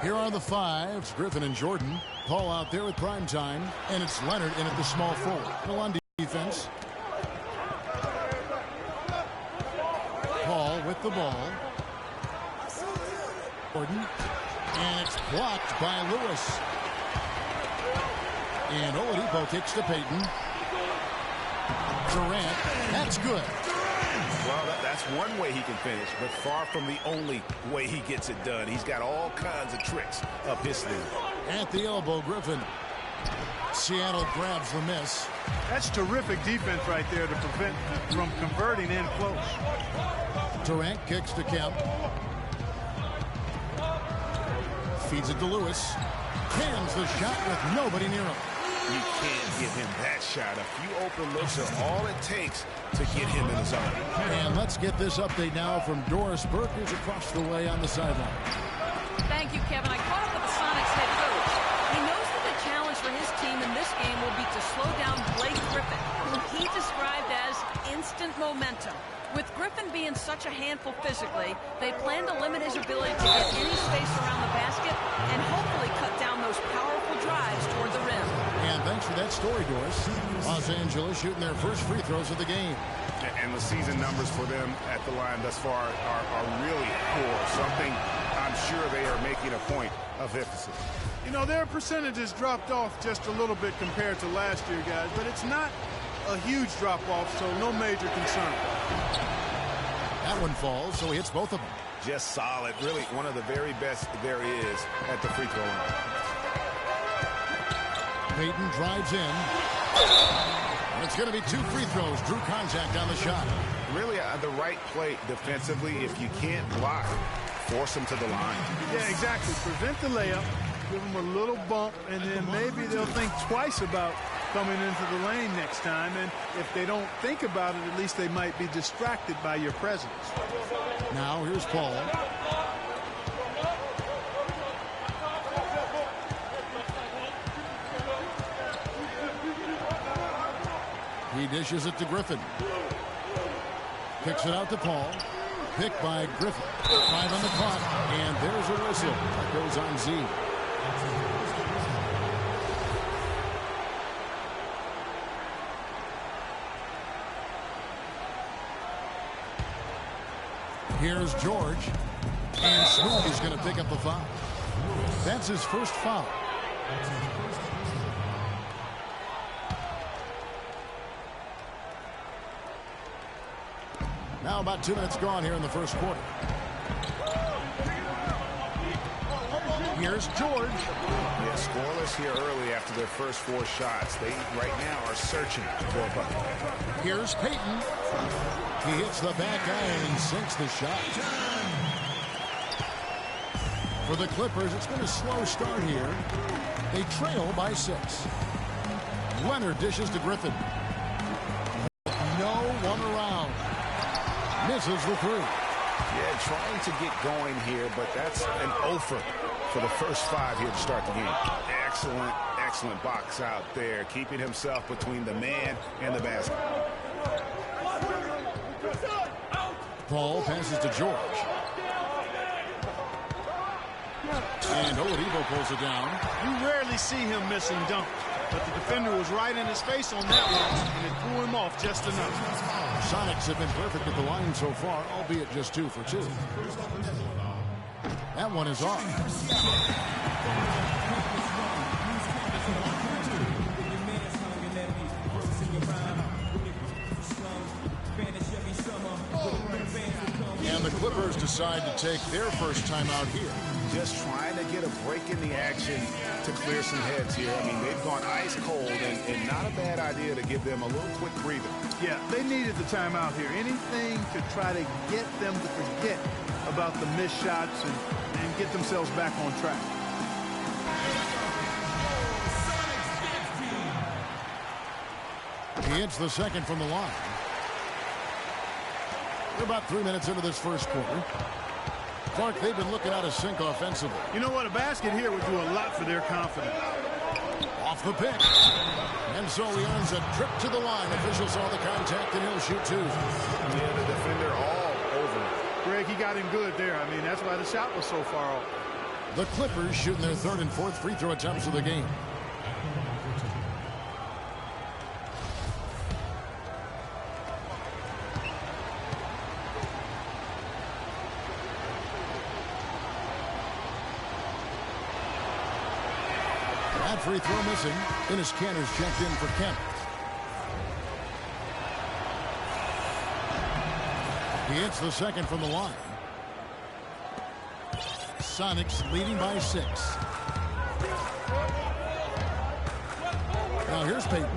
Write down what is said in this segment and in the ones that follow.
Here are the fives. Griffin and Jordan. Paul out there with prime time. And it's Leonard in at the small forward. Still on defense. Paul with the ball. Jordan. And it's blocked by Lewis. And Oladipo kicks to Payton. Durant. That's good. Well, that's one way he can finish, but far from the only way he gets it done. He's got all kinds of tricks up his sleeve. At the elbow, Griffin. Seattle grabs the miss. That's terrific defense right there to prevent from converting in close. Durant kicks to Kemp. Feeds it to Lewis. Cans the shot with nobody near him. You can't give him that shot. A few open looks are all it takes to get him in the zone. And let's get this update now from Doris Burke, who's across the way on the sideline. Thank you, Kevin. I caught up with the Sonics head coach. He knows that the challenge for his team in this game will be to slow down Blake Griffin, who he described as instant momentum. With Griffin being such a handful physically, they plan to limit his ability to get any space around the basket and hopefully cut down those powerful drives toward the rim. And thanks for that story, Doris. Los Angeles shooting their first free throws of the game. And the season numbers for them at the line thus far are really poor. Something I'm sure they are making a point of emphasis. You know, their percentages dropped off just a little bit compared to last year, guys, but it's not a huge drop-off, so no major concern. That one falls, so he hits both of them. Just solid. Really one of the very best there is at the free throw line. Payton drives in. And it's going to be 2 free throws. Drew contact on the shot. Really the right play defensively. If you can't block, force them to the line. Yeah, exactly. Prevent the layup, give them a little bump, and then maybe they'll think twice about coming into the lane next time. And if they don't think about it, at least they might be distracted by your presence. Now here's Paul. He dishes it to Griffin. Kicks it out to Paul. Picked by Griffin. 5 on the clock. And there's a whistle. That goes on Z. Here's George. And Smooth is going to pick up the foul. That's his first foul. Now about 2 minutes gone here in the first quarter. Here's George. Yeah, scoreless here early after their first 4 shots. They right now are searching for a bucket. Here's Payton. He hits the back iron and sinks the shot. For the Clippers, it's been a slow start here. They trail by 6. Leonard dishes to Griffin. No one around. Misses the 3. Yeah, trying to get going here, but that's an offer for the first 5 here to start the game. Excellent, excellent box out there, keeping himself between the man and the basket. Paul passes to George. And Oladipo pulls it down. You rarely see him missing dunks, but the defender was right in his face on that one, and it threw him off just enough. Sonics have been perfect at the line so far, albeit just 2 for 2. That one is off. And the Clippers decide to take their first timeout here. Just trying to get a break in the action to clear some heads here. I mean, they've gone ice cold, and not a bad idea to give them a little quick breather. Yeah, they needed the timeout here. Anything to try to get them to forget about the missed shots and get themselves back on track. He hits the second from the line. We're about 3 minutes into this first quarter. Clark, they've been looking out of sync offensively. You know what? A basket here would do a lot for their confidence. Off the pick. And so he earns a trip to the line. Official saw the contact, and he'll shoot 2. Yeah, the defender all over. Greg, he got him good there. I mean, that's why the shot was so far off. The Clippers shooting their third and fourth free throw attempts of the game. That free throw missing. Enes Kanter's checked in for Kemp. He hits the second from the line. Sonics leading by 6. Now here's Payton.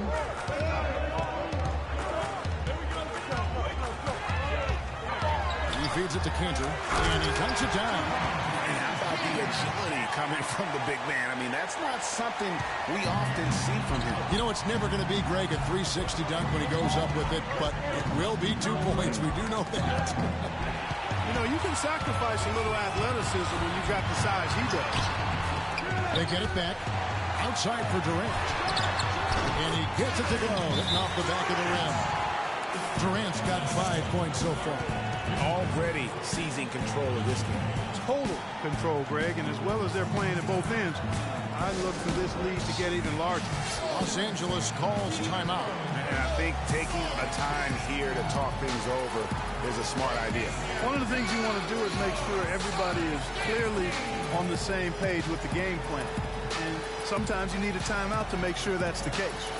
He feeds it to Kanter, and he dunks it down. And how about the agility coming from the big man? I mean, that's not something we often see from him. You know, it's never going to be Greg a 360 dunk when he goes up with it, but it will be 2 points. We do know that. You know, you can sacrifice a little athleticism when you've got the size he does. They get it back. Outside for Durant. And he gets it to go. Hitting off the back of the rim. Durant's got 5 points so far. Already seizing control of this game. Total control, Greg, and as well as they're playing at both ends, I look for this lead to get even larger. Los Angeles calls timeout. And I think taking a time here to talk things over is a smart idea. One of the things you want to do is make sure everybody is clearly on the same page with the game plan. And sometimes you need a timeout to make sure that's the case.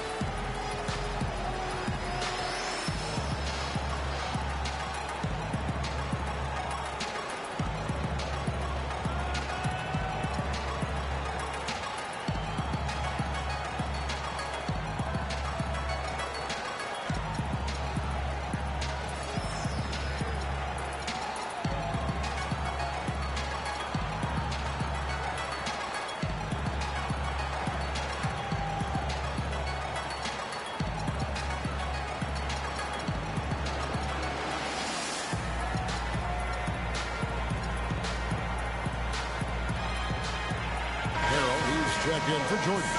Check in for Jordan.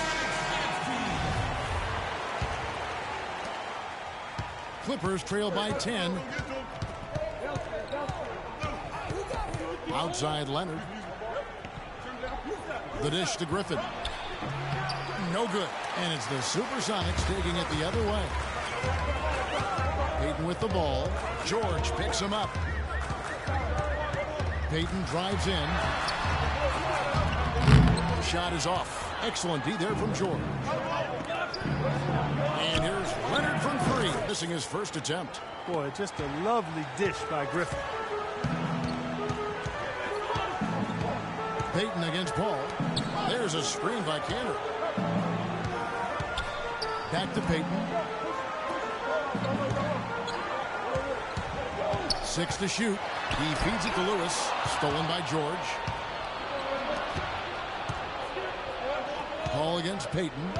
Clippers trail by 10. Outside Leonard. The dish to Griffin. No good. And it's the Supersonics taking it the other way. Payton with the ball. George picks him up. Payton drives in. Shot is off. Excellent D there from George. And here's Leonard from 3, missing his first attempt. Boy, just a lovely dish by Griffin. Payton against Paul. There's a screen by Kanter. Back to Payton. 6 to shoot. He feeds it to Lewis. Stolen by George. Paul against Payton.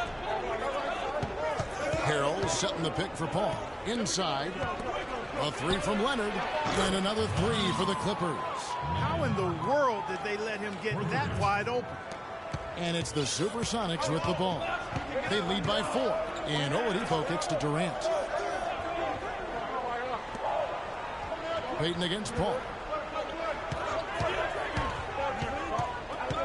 Harrell setting the pick for Paul. Inside. A 3 from Leonard. And another 3 for the Clippers. How in the world did they let him get that wide open? And it's the Supersonics with the ball. They lead by 4. And Oladipo kicks to Durant. Payton against Paul.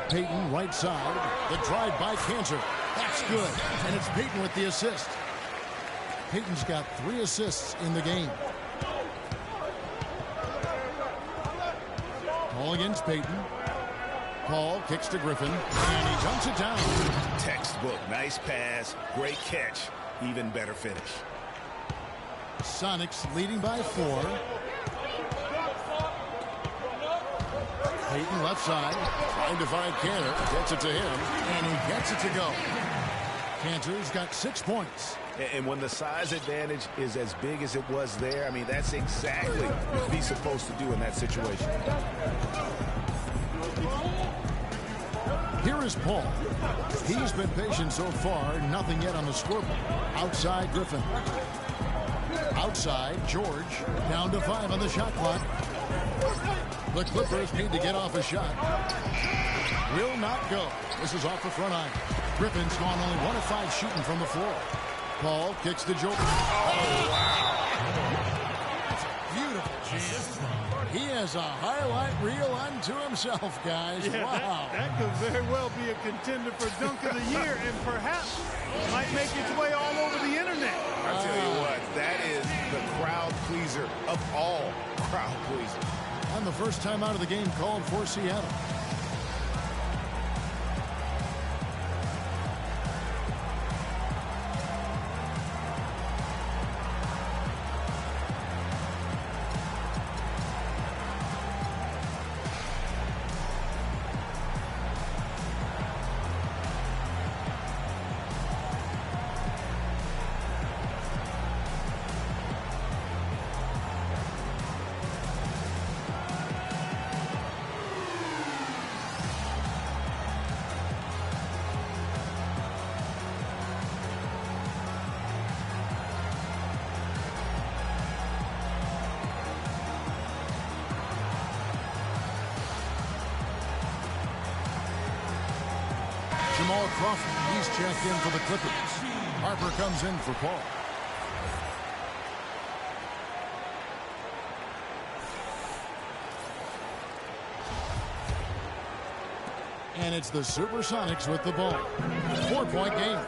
Payton right side. The drive by Kanter. That's good. And it's Payton with the assist. Payton's got 3 assists in the game. Paul against Payton. Paul kicks to Griffin. And he dunks it down. Textbook. Nice pass. Great catch. Even better finish. Sonics leading by 4. Payton left side, trying to find Kanter, gets it to him, and he gets it to go. Kanter's got 6 points. And when the size advantage is as big as it was there, I mean, that's exactly what he's supposed to do in that situation. Here is Paul. He's been patient so far, nothing yet on the scoreboard. Outside Griffin. Outside George, down to 5 on the shot clock. The Clippers need to get off a shot. Will not go. This is off the front eye. Griffin's gone only 1 of 5 shooting from the floor. Paul kicks to George. Oh, wow. That's a beautiful chance. He has a highlight reel unto himself, guys. Yeah, Wow. that could very well be a contender for Dunk of the Year and perhaps might make its way all over the internet. I tell you what, that is the crowd pleaser of all crowd pleasers. And the first time out of the game called for Seattle. Jamal Crawford, he's checked in for the Clippers. Harper comes in for Paul. And it's the Supersonics with the ball. 4-point game.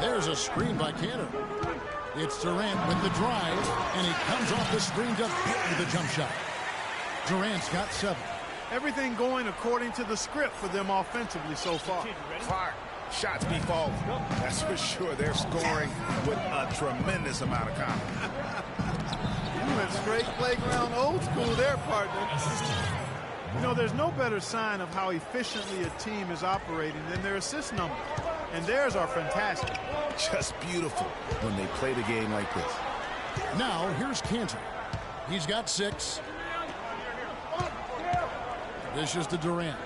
There's a screen by Cantor. It's Durant with the drive, and he comes off the screen to hit with a jump shot. Durant's got 7. Everything going according to the script for them offensively so far. Clark, shots be falling. That's for sure. They're scoring with a tremendous amount of confidence. You went straight playground old school there, partner. You know, there's no better sign of how efficiently a team is operating than their assist numbers. And theirs are fantastic. Just beautiful when they play the game like this. Now, here's Cantor. He's got 6. Dishes to Durant.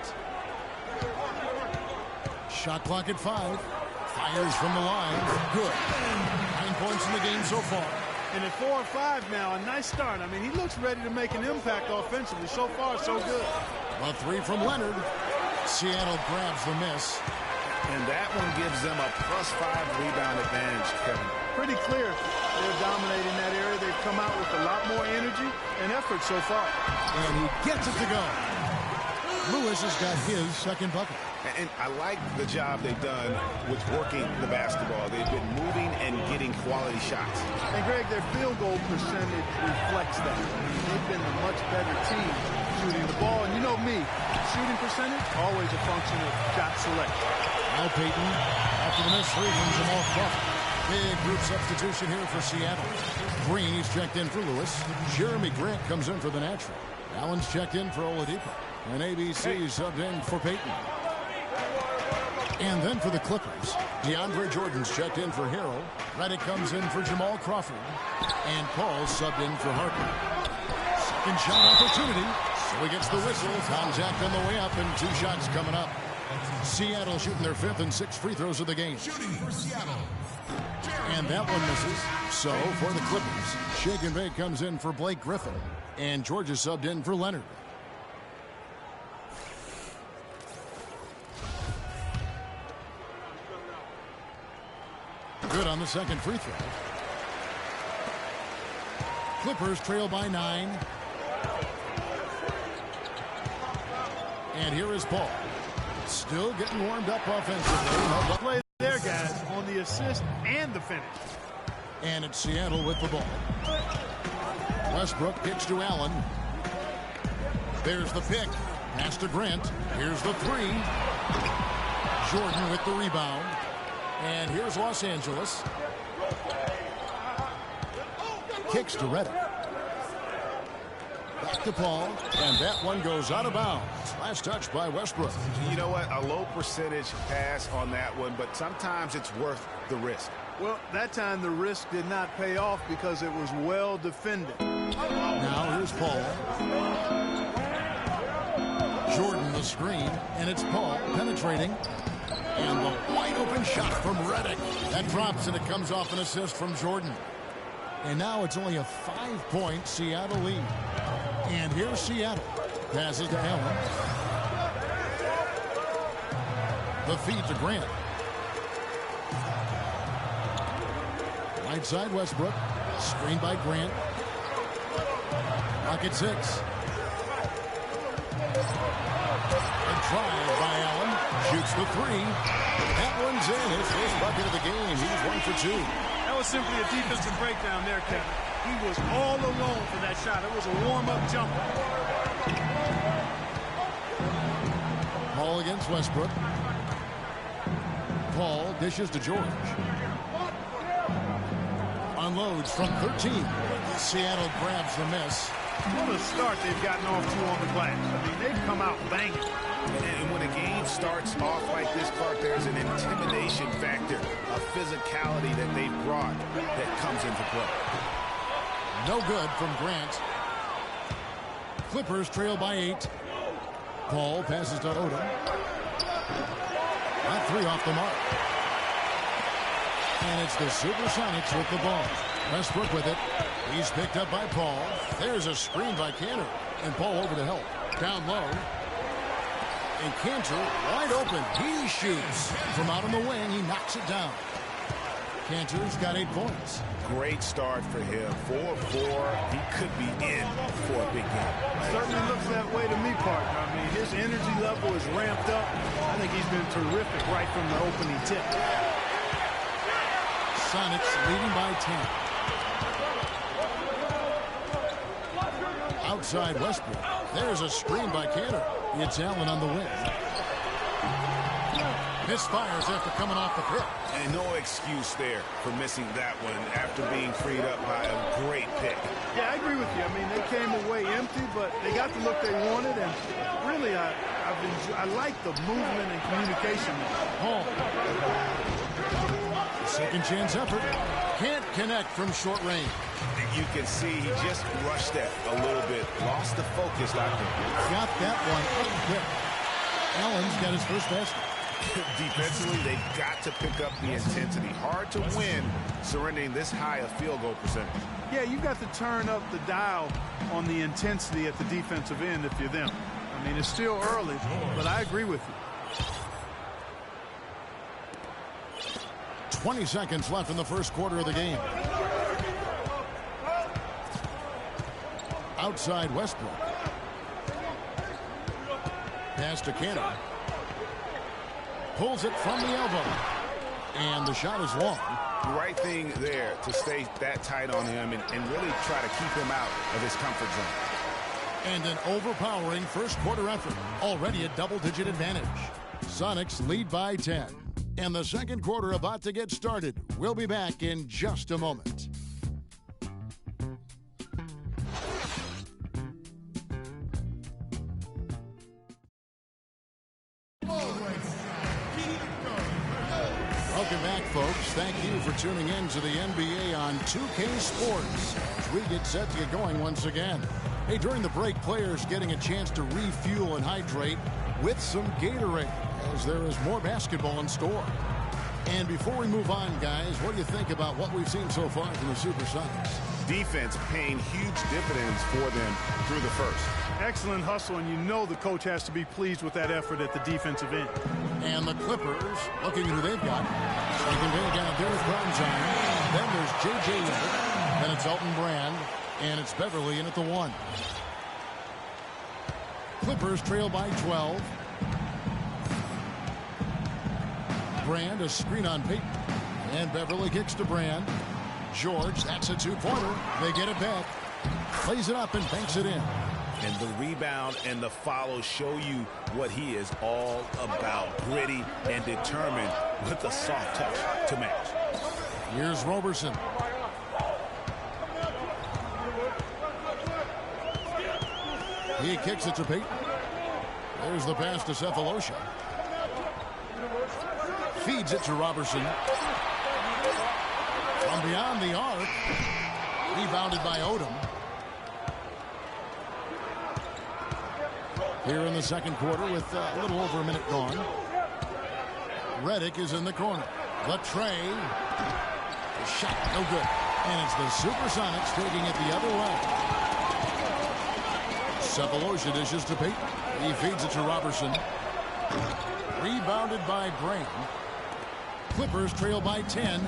Shot clock at 5. Fires from the line. Good. 9 points in the game so far. And at 4-5 now, a nice start. I mean, he looks ready to make an impact offensively. So far, so good. A 3 from Leonard. Seattle grabs the miss. And that one gives them a +5 rebound advantage, Kevin. Pretty clear they're dominating that area. They've come out with a lot more energy and effort so far. And he gets it to go. Lewis has got his second bucket. And I like the job they've done with working the basketball. They've been moving and getting quality shots. And, Greg, their field goal percentage reflects that. They've been a much better team shooting the ball. And you know me, shooting percentage, always a function of shot selection. Now Payton, after the miss 3 from Jamal Crawford. Big group substitution here for Seattle. Green, he's checked in for Lewis. Jeremy Grant comes in for the natural. Allen's checked in for Oladipo. And ABC subbed in for Payton. And then for the Clippers, DeAndre Jordan's checked in for Harrell. Redick comes in for Jamal Crawford. And Paul subbed in for Harper. Second shot opportunity. So he gets the whistle. Contact on the way up and 2 shots coming up. Seattle shooting their 5th and 6th free throws of the game. Shooting for Seattle. And that one misses. So for the Clippers, Shake and Bake comes in for Blake Griffin. And Georgia subbed in for Leonard. Good on the second free throw. Clippers trail by 9. And here is Paul. Still getting warmed up offensively. Play there, guys, on the assist and the finish. And it's Seattle with the ball. Westbrook kicks to Allen. There's the pick. Pass to Grant. Here's the 3. Jordan with the rebound. And here's Los Angeles. Kicks to Redick. Back to Paul. And that one goes out of bounds. Last touch by Westbrook. You know what? A low percentage pass on that one, but sometimes it's worth the risk. Well, that time the risk did not pay off because it was well defended. Now here's Paul. Jordan the screen. And it's Paul penetrating. And the wide open shot from Redick. That drops and it comes off an assist from Jordan. And now it's only a 5-point Seattle lead. And here's Seattle. Passes to Allen. The feed to Grant. Right side Westbrook. Screen by Grant. Clock at 6. A drive by Allen. Shoots the 3. That one's in. His first bucket of the game. He's 1 for 2. That was simply a defensive breakdown there, Kevin. He was all alone for that shot. It was a warm-up jumper. Paul against Westbrook. Paul dishes to George. Unloads from 13. Seattle grabs the miss. What a start they've gotten off to on the glass. I mean, they've come out banging. And when a game starts off like this, Clark, there's an intimidation factor, a physicality that they've brought that comes into play. No good from Grant. Clippers trail by 8. Paul passes to Odom. That 3 off the mark. And it's the Supersonics with the ball. Westbrook with it. He's picked up by Paul. There's a screen by Cantor. And Paul over to help. Down low. And Cantor wide open. He shoots. From out on the wing, he knocks it down. Cantor's got 8 points. Great start for him. 4-4. He could be in for a big game. Certainly looks that way to me, partner. I mean, his energy level is ramped up. I think he's been terrific right from the opening tip. Sonics leading by 10. Outside Westbrook. There's a screen by Cantor. It's Allen on the wing. Misfires after coming off the pick. And no excuse there for missing that one after being freed up by a great pick. Yeah, I agree with you. I mean, they came away empty, but they got the look they wanted, and really, I like the movement and communication. Hall. Second chance effort. Can't connect from short range. You can see he just rushed that a little bit. Lost the focus out there. Got that one up quick. Allen's got his first basket. Defensively, they've got to pick up the intensity. Hard to win surrendering this high a field goal percentage. Yeah, you got to turn up the dial on the intensity at the defensive end if you're them. I mean, it's still early, but I agree with you. 20 seconds left in the first quarter of the game. Outside Westbrook. Pass to Cantor. Pulls it from the elbow. And the shot is long. Right thing there to stay that tight on him and really try to keep him out of his comfort zone. And an overpowering first quarter effort. Already a double-digit advantage. Sonics lead by 10. And the second quarter about to get started. We'll be back in just a moment. Welcome back, folks. Thank you for tuning in to the NBA on 2K Sports as we get set to get going once again. Hey, during the break, players getting a chance to refuel and hydrate with some Gatorade as there is more basketball in store. And before we move on, guys, what do you think about what we've seen so far from the Supersonics? Defense paying huge dividends for them through the first. Excellent hustle, and you know the coach has to be pleased with that effort at the defensive end. And the Clippers, looking at who they've got. Second big down Dennis Brownstein. Then there's J.J. Redick. Then it's Elton Brand. And it's Beverly in at the 1. Clippers trail by 12. Brand, a screen on Peyton. And Beverly kicks to Brand. George, that's a 2-pointer. They get it back. Plays it up and banks it in. And the rebound and the follow show you what he is all about. Gritty and determined with a soft touch to match. Here's Roberson. He kicks it to Peyton. There's the pass to Cephalosha. Feeds it to Robertson. From beyond the arc. Rebounded by Odom. Here in the second quarter with a little over a minute gone. Redick is in the corner. The tray. The shot, no good. And it's the Supersonics taking it the other way. Cephalosha dishes to Peyton. He feeds it to Robertson. Rebounded by Brand. Clippers trail by 10.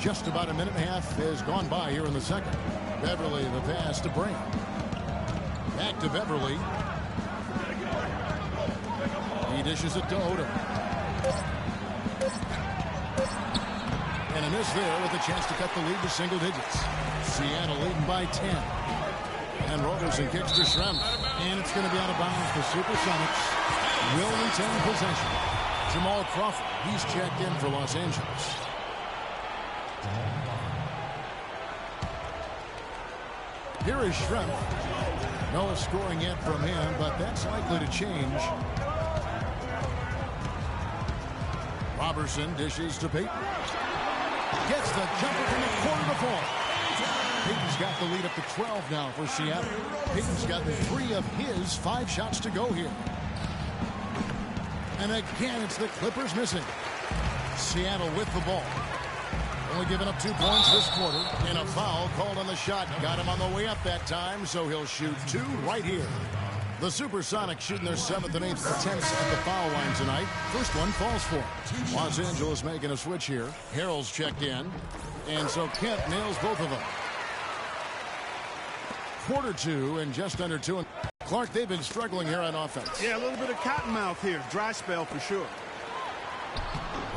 Just about a minute and a half has gone by here in the second. Beverly, the pass to Brand. Back to Beverly. He dishes it to Odom. And a miss there with a chance to cut the lead to single digits. Seattle leading by 10. And Roberson kicks to Schrempf. And it's going to be out of bounds. The Supersonics will retain possession. Jamal Crawford, he's checked in for Los Angeles. Here is Schrempf. No scoring yet from him, but that's likely to change. Roberson dishes to Payton. Gets the jumper from the corner to fall. Payton's got the lead up to 12 now for Seattle. Payton's got 3 of his 5 shots to go here. And again, it's the Clippers missing. Seattle with the ball. Only giving up 2 points this quarter. And a foul called on the shot. Got him on the way up that time, so he'll shoot 2 right here. The Supersonics shooting their 7th and 8th attempts at the foul line tonight. First one falls for him. Los Angeles making a switch here. Harrell's checked in. And so Kent nails both of them. Quarter 2 and just under 2. And Clark, they've been struggling here on offense. Yeah, a little bit of cottonmouth here. Dry spell for sure.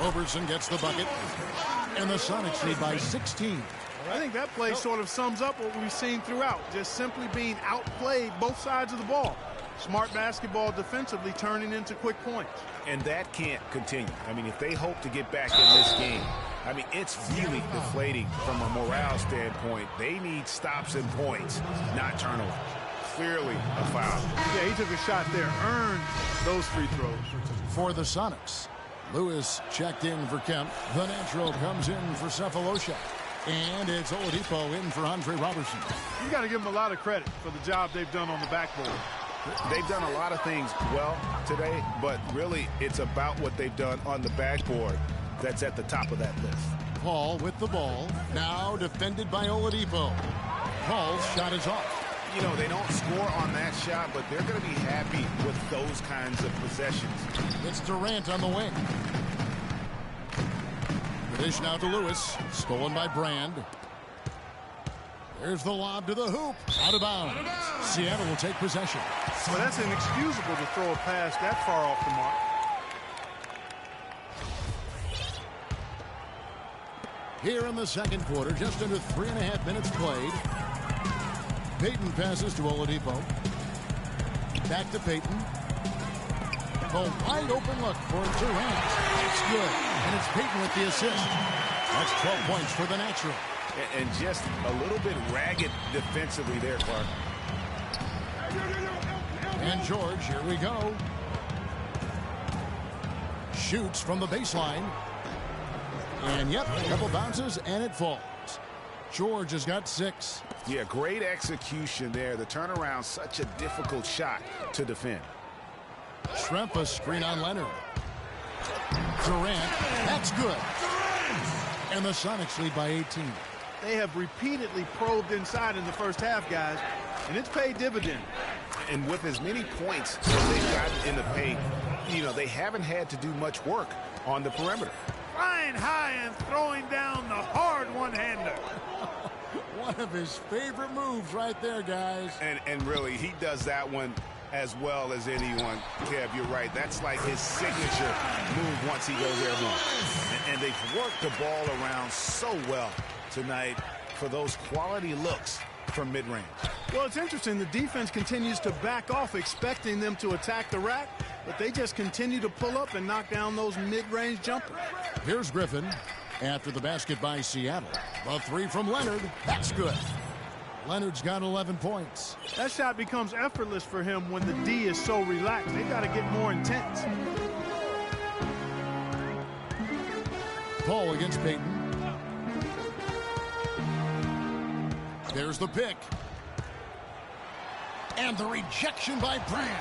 Roberson gets the bucket. And the Sonics lead by 16. I think that play sort of sums up what we've seen throughout. Just simply being outplayed both sides of the ball. Smart basketball defensively turning into quick points. And that can't continue. I mean, if they hope to get back in this game, I mean, it's really deflating from a morale standpoint. They need stops and points, not turnovers. Clearly a foul. Yeah, he took a shot there. Earned those free throws. For the Sonics, Lewis checked in for Kemp. The natural comes in for Cephalosha. And it's Oladipo in for Andre Robertson. You got to give them a lot of credit for the job they've done on the backboard. They've done a lot of things well today, but really it's about what they've done on the backboard that's at the top of that list. Paul with the ball. Now defended by Oladipo. Paul's shot is off. You know, they don't score on that shot, but they're going to be happy with those kinds of possessions. It's Durant on the wing. The dish now to Lewis. Stolen by Brand. There's the lob to the hoop. Out of bounds. Seattle will take possession. Well, that's inexcusable to throw a pass that far off the mark. Here in the second quarter, just under 3.5 minutes played. Payton passes to Oladipo. Back to Payton. A wide open look for Durant. It's good. And it's Payton with the assist. That's 12 points for the natural. And just a little bit ragged defensively there, Clark. And George, here we go. Shoots from the baseline. And yep, a couple bounces and it falls. George has got 6. Yeah, great execution there. The turnaround, such a difficult shot to defend. Schrempf a screen on Leonard. Durant, that's good. And the Sonics lead by 18. They have repeatedly probed inside in the first half, guys, and it's paid dividend. And with as many points as they've gotten in the paint, you know, they haven't had to do much work on the perimeter. Flying high and throwing down the hard one-hander. One of his favorite moves right there, guys. And really, he does that one as well as anyone. Kev, you're right. That's like his signature move once he goes there. And they've worked the ball around so well tonight for those quality looks from mid-range. Well, it's interesting. The defense continues to back off, expecting them to attack the rack, but they just continue to pull up and knock down those mid-range jumpers. Here's Griffin after the basket by Seattle. A 3 from Leonard. That's good. Leonard's got 11 points. That shot becomes effortless for him when the D is so relaxed. They got to get more intense. Paul against Payton. There's the pick. And the rejection by Brand.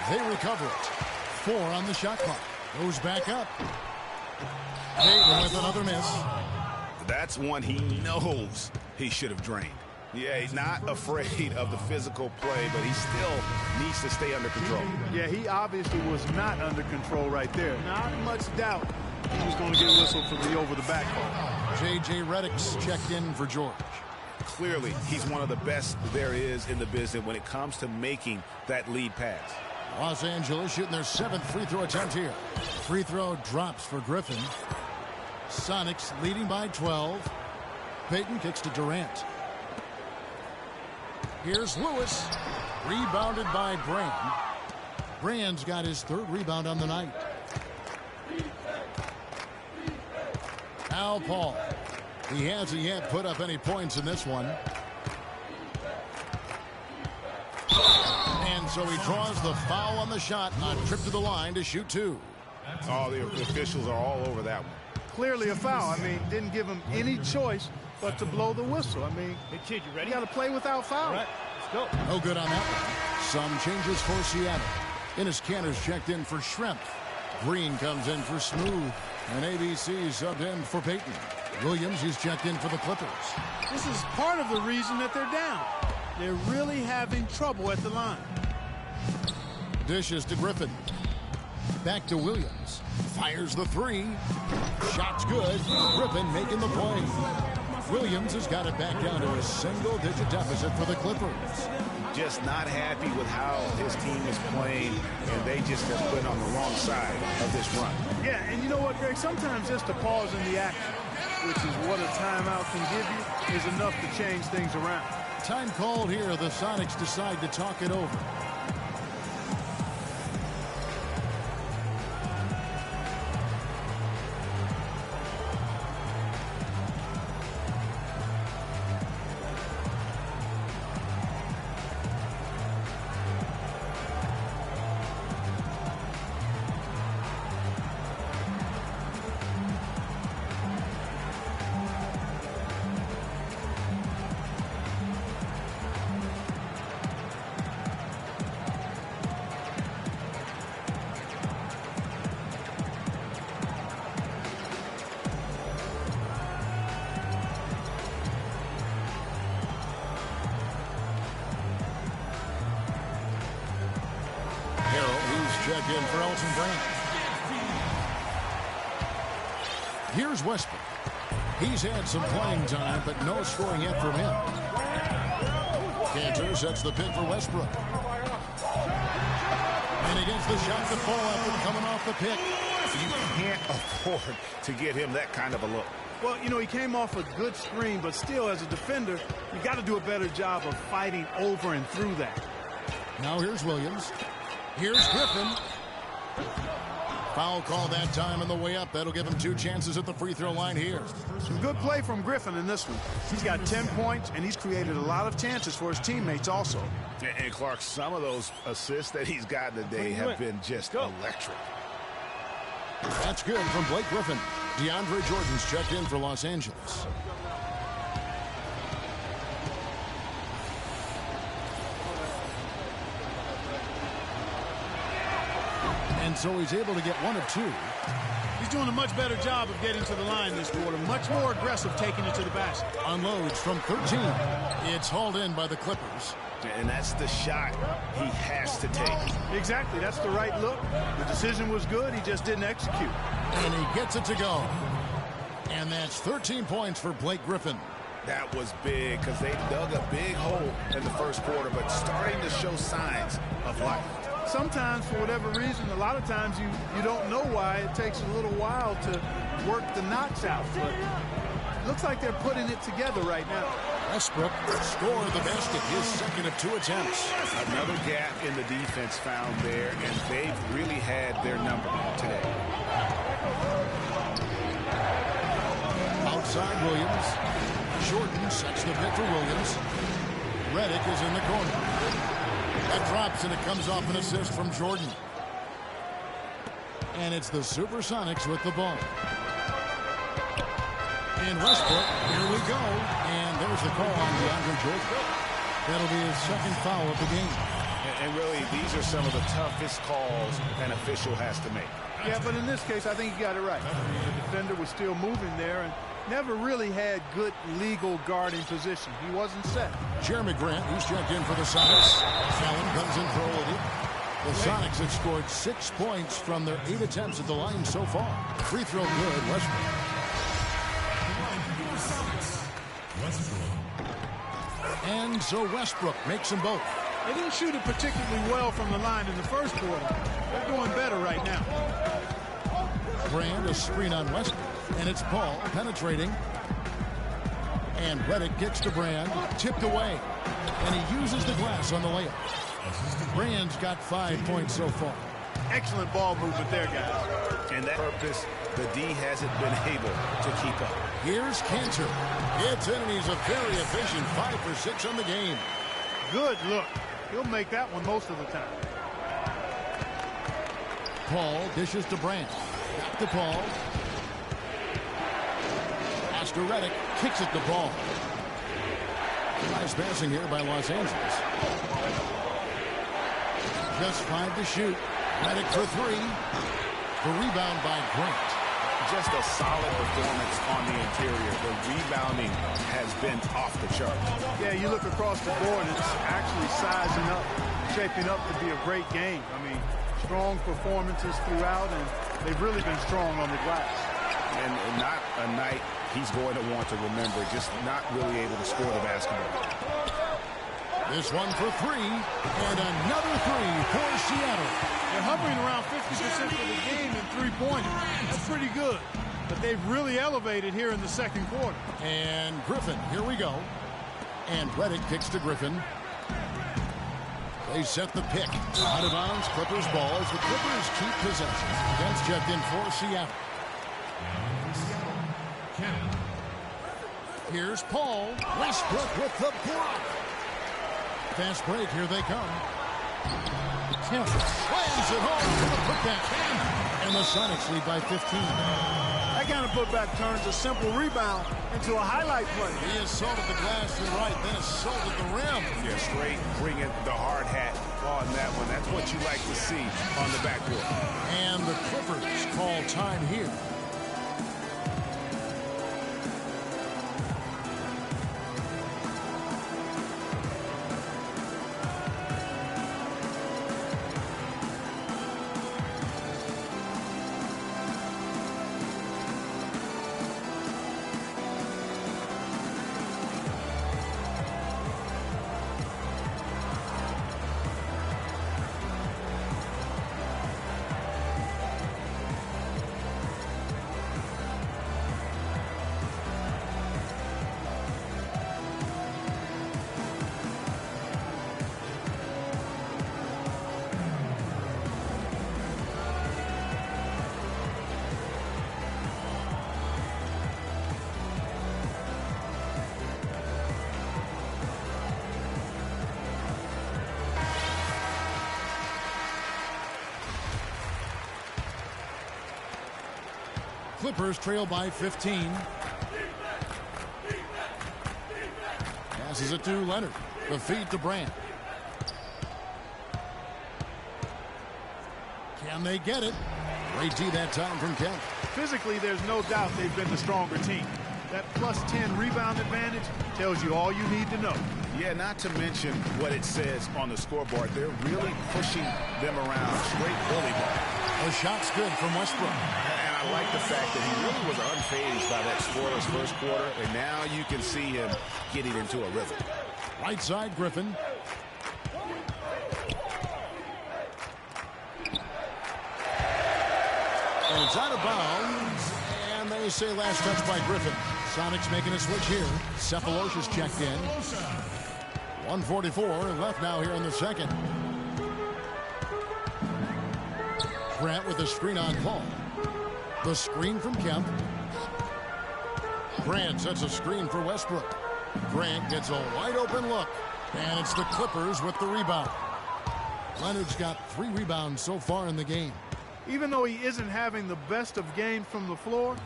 They recover it. 4 on the shot clock. Goes back up. Payton with another miss. That's one he knows he should have drained. Yeah, he's not afraid of the physical play, but he still needs to stay under control. Yeah, he obviously was not under control right there. Not much doubt he was going to get whistled for the over-the-back call. J.J. Redick's checked in for George. Clearly, he's one of the best there is in the business when it comes to making that lead pass. Los Angeles shooting their 7th free throw attempt here. Free throw drops for Griffin. Sonics leading by 12. Payton kicks to Durant. Here's Lewis. Rebounded by Brand. Brand's got his 3rd rebound on the night. Al Paul. He hasn't yet put up any points in this one. And so he draws the foul on the shot on a trip to the line to shoot 2. Oh, the officials are all over that one. Clearly a foul. I mean, didn't give him any choice but to blow the whistle. I mean, hey, kid, you ready? You got to play without foul. All right, let's go. No good on that one. Some changes for Seattle. Enes Kanter's checked in for Schrempf. Green comes in for Smooth. And ABC subbed in for Payton. Williams is checked in for the Clippers. This is part of the reason that they're down. They're really having trouble at the line. Dishes to Griffin. Back to Williams. Fires the 3. Shot's good. Griffin making the play. Williams has got it back down to a single-digit deficit for the Clippers. Just not happy with how his team is playing, and they just have been on the wrong side of this run. Yeah, and you know what, Greg? Sometimes just a pause in the action, which is what a timeout can give you, is enough to change things around. Time called here. The Sonics decide to talk it over. Check in for Elton Brand. Here's Westbrook. He's had some playing time, but no scoring yet from him. Kanter sets the pick for Westbrook. And he gets the shot to fall after coming off the pick. You can't afford to get him that kind of a look. Well, you know, he came off a good screen, but still, as a defender, you got to do a better job of fighting over and through that. Now here's Williams. Here's Griffin. Foul call that time on the way up. That'll give him 2 chances at the free throw line here. Some good play from Griffin in this one. He's got 10 points, and he's created a lot of chances for his teammates also. And Clark, some of those assists that he's gotten today have been just electric. That's good from Blake Griffin. DeAndre Jordan's checked in for Los Angeles. And so he's able to get 1 of 2. He's doing a much better job of getting to the line this quarter. Much more aggressive taking it to the basket. Unloads from 13. It's hauled in by the Clippers. And that's the shot he has to take. Exactly. That's the right look. The decision was good. He just didn't execute. And he gets it to go. And that's 13 points for Blake Griffin. That was big because they dug a big hole in the first quarter, but starting to show signs of life. Sometimes, for whatever reason, a lot of times you don't know why. It takes a little while to work the knocks out. But it looks like they're putting it together right now. Westbrook scored the basket, his 2nd of 2 attempts. Another gap in the defense found there, and they've really had their number today. Outside Williams. Jordan sets the pick for Williams. Redick is in the corner. That drops, and it comes off an assist from Jordan. And it's the Supersonics with the ball. And Westbrook, here we go. And there's the call on DeAndre Jordan. That'll be his 2nd foul of the game. And really, these are some of the toughest calls an official has to make. Yeah, but in this case, I think he got it right. The defender was still moving there and never really had good legal guarding position. He wasn't set. Jeremy Grant, he's checked in for the Sonics. Allen comes in for Oladipo. The Sonics have scored 6 points from their 8 attempts at the line so far. Free throw good, Westbrook. And so Westbrook makes them both. They didn't shoot it particularly well from the line in the first quarter. They're doing better right now. Brand a screen on Westbrook, and it's Paul penetrating. And Redick gets to Brand, tipped away, and he uses the glass on the layup. Brand's got 5 points so far. Excellent ball movement there, guys. And that purpose, the D hasn't been able to keep up. Here's Cantor. Gets in, and he's a very efficient 5 for 6 on the game. Good look. He'll make that one most of the time. Paul dishes to Brand. Back to Paul. Pass to Redick. Kicks it to Paul. Nice passing here by Los Angeles. Just 5 to shoot. Redick for 3. The rebound by Grant. Just a solid performance on the interior. The rebounding has been off the chart. Yeah, you look across the board, it's actually sizing up, shaping up to be a great game. I mean, strong performances throughout, and they've really been strong on the glass. And not a night he's going to want to remember, just not really able to score the basketball. This one for 3, and another 3 for Seattle. They're hovering around 50% for the game in three-pointers. That's pretty good. But they've really elevated here in the second quarter. And Griffin, here we go. And Redick kicks to Griffin. They set the pick. Out of bounds, Clippers ball as the Clippers keep possession. Kemp's checked in for Seattle. Here's Paul. Westbrook with the block. Fast break, here they come. Kemp slams it home for the putback. And the Sonics lead by 15. That kind of putback turns a simple rebound into a highlight play. He assaulted the glass to the right, then assaulted the rim. Yeah, straight bringing the hard hat on that one. That's what you like to see on the backboard. And the Clippers call time here. Clippers trail by 15. Passes it to Leonard. The feed to Brand. Can they get it? Great D that time from Kemp. Physically, there's no doubt they've been the stronger team. That plus 10 rebound advantage tells you all you need to know. Yeah, not to mention what it says on the scoreboard. They're really pushing them around. Straight bully ball. The shot's good from Westbrook. And I like the fact that he really was unfazed by that scoreless first quarter, and now you can see him getting into a rhythm. Right side, Griffin. And it's out of bounds, and they say last touch by Griffin. Sonics making a switch here. Cephalosha's checked in. 1:44 left now here in the second. Grant with a screen on Paul. The screen from Kemp. Grant sets a screen for Westbrook. Grant gets a wide open look. And it's the Clippers with the rebound. Leonard's got 3 rebounds so far in the game. Even though he isn't having the best of games from the floor,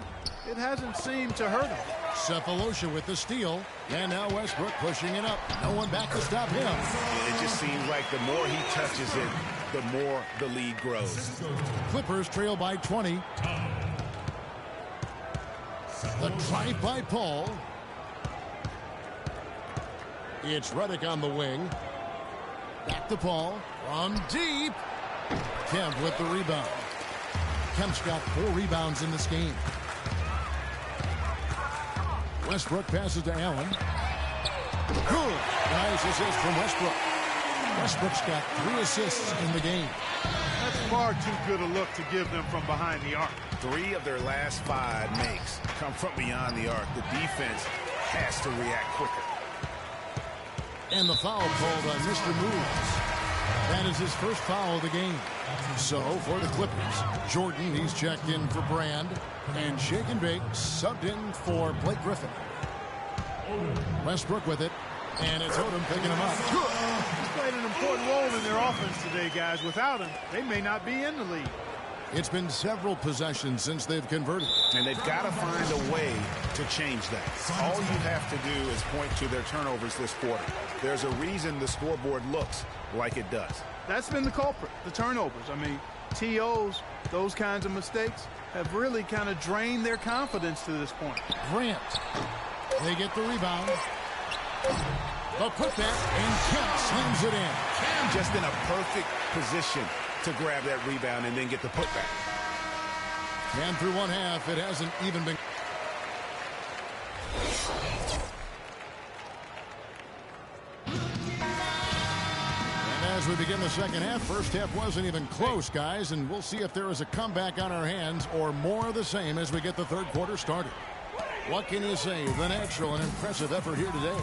it hasn't seemed to hurt him. Cephalosha with the steal. And now Westbrook pushing it up. No one back to stop him. It just seems like the more he touches it, the more the lead grows. Clippers trail by 20. The drive by Paul. It's Redick on the wing. Back to Paul. From deep. Kemp with the rebound. Kemp's got 4 rebounds in this game. Westbrook passes to Allen. nice assist from Westbrook. Westbrook's got 3 assists in the game. That's far too good a look to give them from behind the arc. 3 of their last 5 makes come from beyond the arc. The defense has to react quicker. And the foul called on Mr. Moves. That is his first foul of the game. So for the Clippers, Jordan, he's checked in for Brand, and Shake and Bake subbed in for Blake Griffin. Westbrook with it, and it's Odom picking him up. He's played an important role in their offense today, guys. Without him, they may not be in the league. It's been several possessions since they've converted. And they've got to find a way to change that. All you have to do is point to their turnovers this quarter. There's a reason the scoreboard looks like it does. That's been the culprit, the turnovers. I mean, TOs, those kinds of mistakes, have really kind of drained their confidence to this point. Grant. They get the rebound. The putback, and Kemp slams it in. Cam just in a perfect position to grab that rebound and then get the putback. And through one half, it hasn't even been. And as we begin the second half, first half wasn't even close, guys, and we'll see if there is a comeback on our hands or more of the same as we get the third quarter started. What can you say? The natural and impressive effort here today.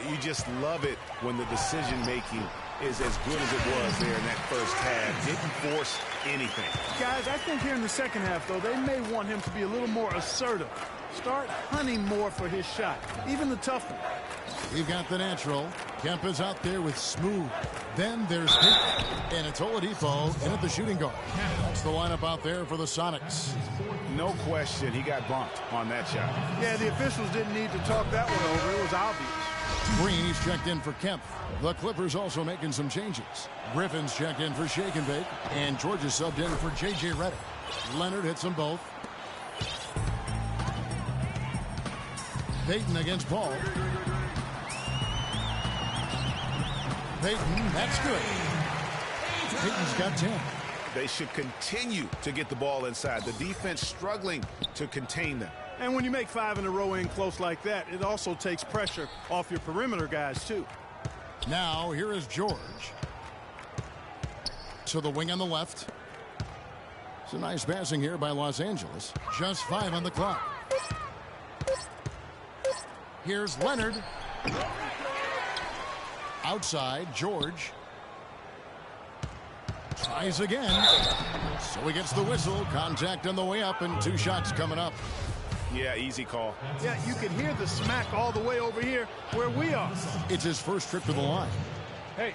You just love it when the decision-making is as good as it was there in that first half. Didn't force anything. Guys, I think here in the second half, though, they may want him to be a little more assertive. Start hunting more for his shot, even the tough one. We've got the natural. Kemp is out there with Smooth. Then there's Payton. And it's Oladipo in at the shooting guard. That's the lineup out there for the Sonics. No question, he got bumped on that shot. Yeah, the officials didn't need to talk that one over. It was obvious. Green, he's checked in for Kemp. The Clippers also making some changes. Griffin's checked in for Shake and Bake. And George is subbed in for J.J. Redick. Leonard hits them both. Payton against Paul. Payton, that's good. Payton's got 10. They should continue to get the ball inside. The defense struggling to contain them. And when you make 5 in a row in close like that, it also takes pressure off your perimeter guys, too. Now, here is George. To the wing on the left. It's a nice passing here by Los Angeles. Just 5 on the clock. Here's Leonard. Outside, George. Tries again. So he gets the whistle. Contact on the way up and 2 shots coming up. Yeah, easy call. Yeah, you can hear the smack all the way over here where we are. It's his first trip to the line. Hey.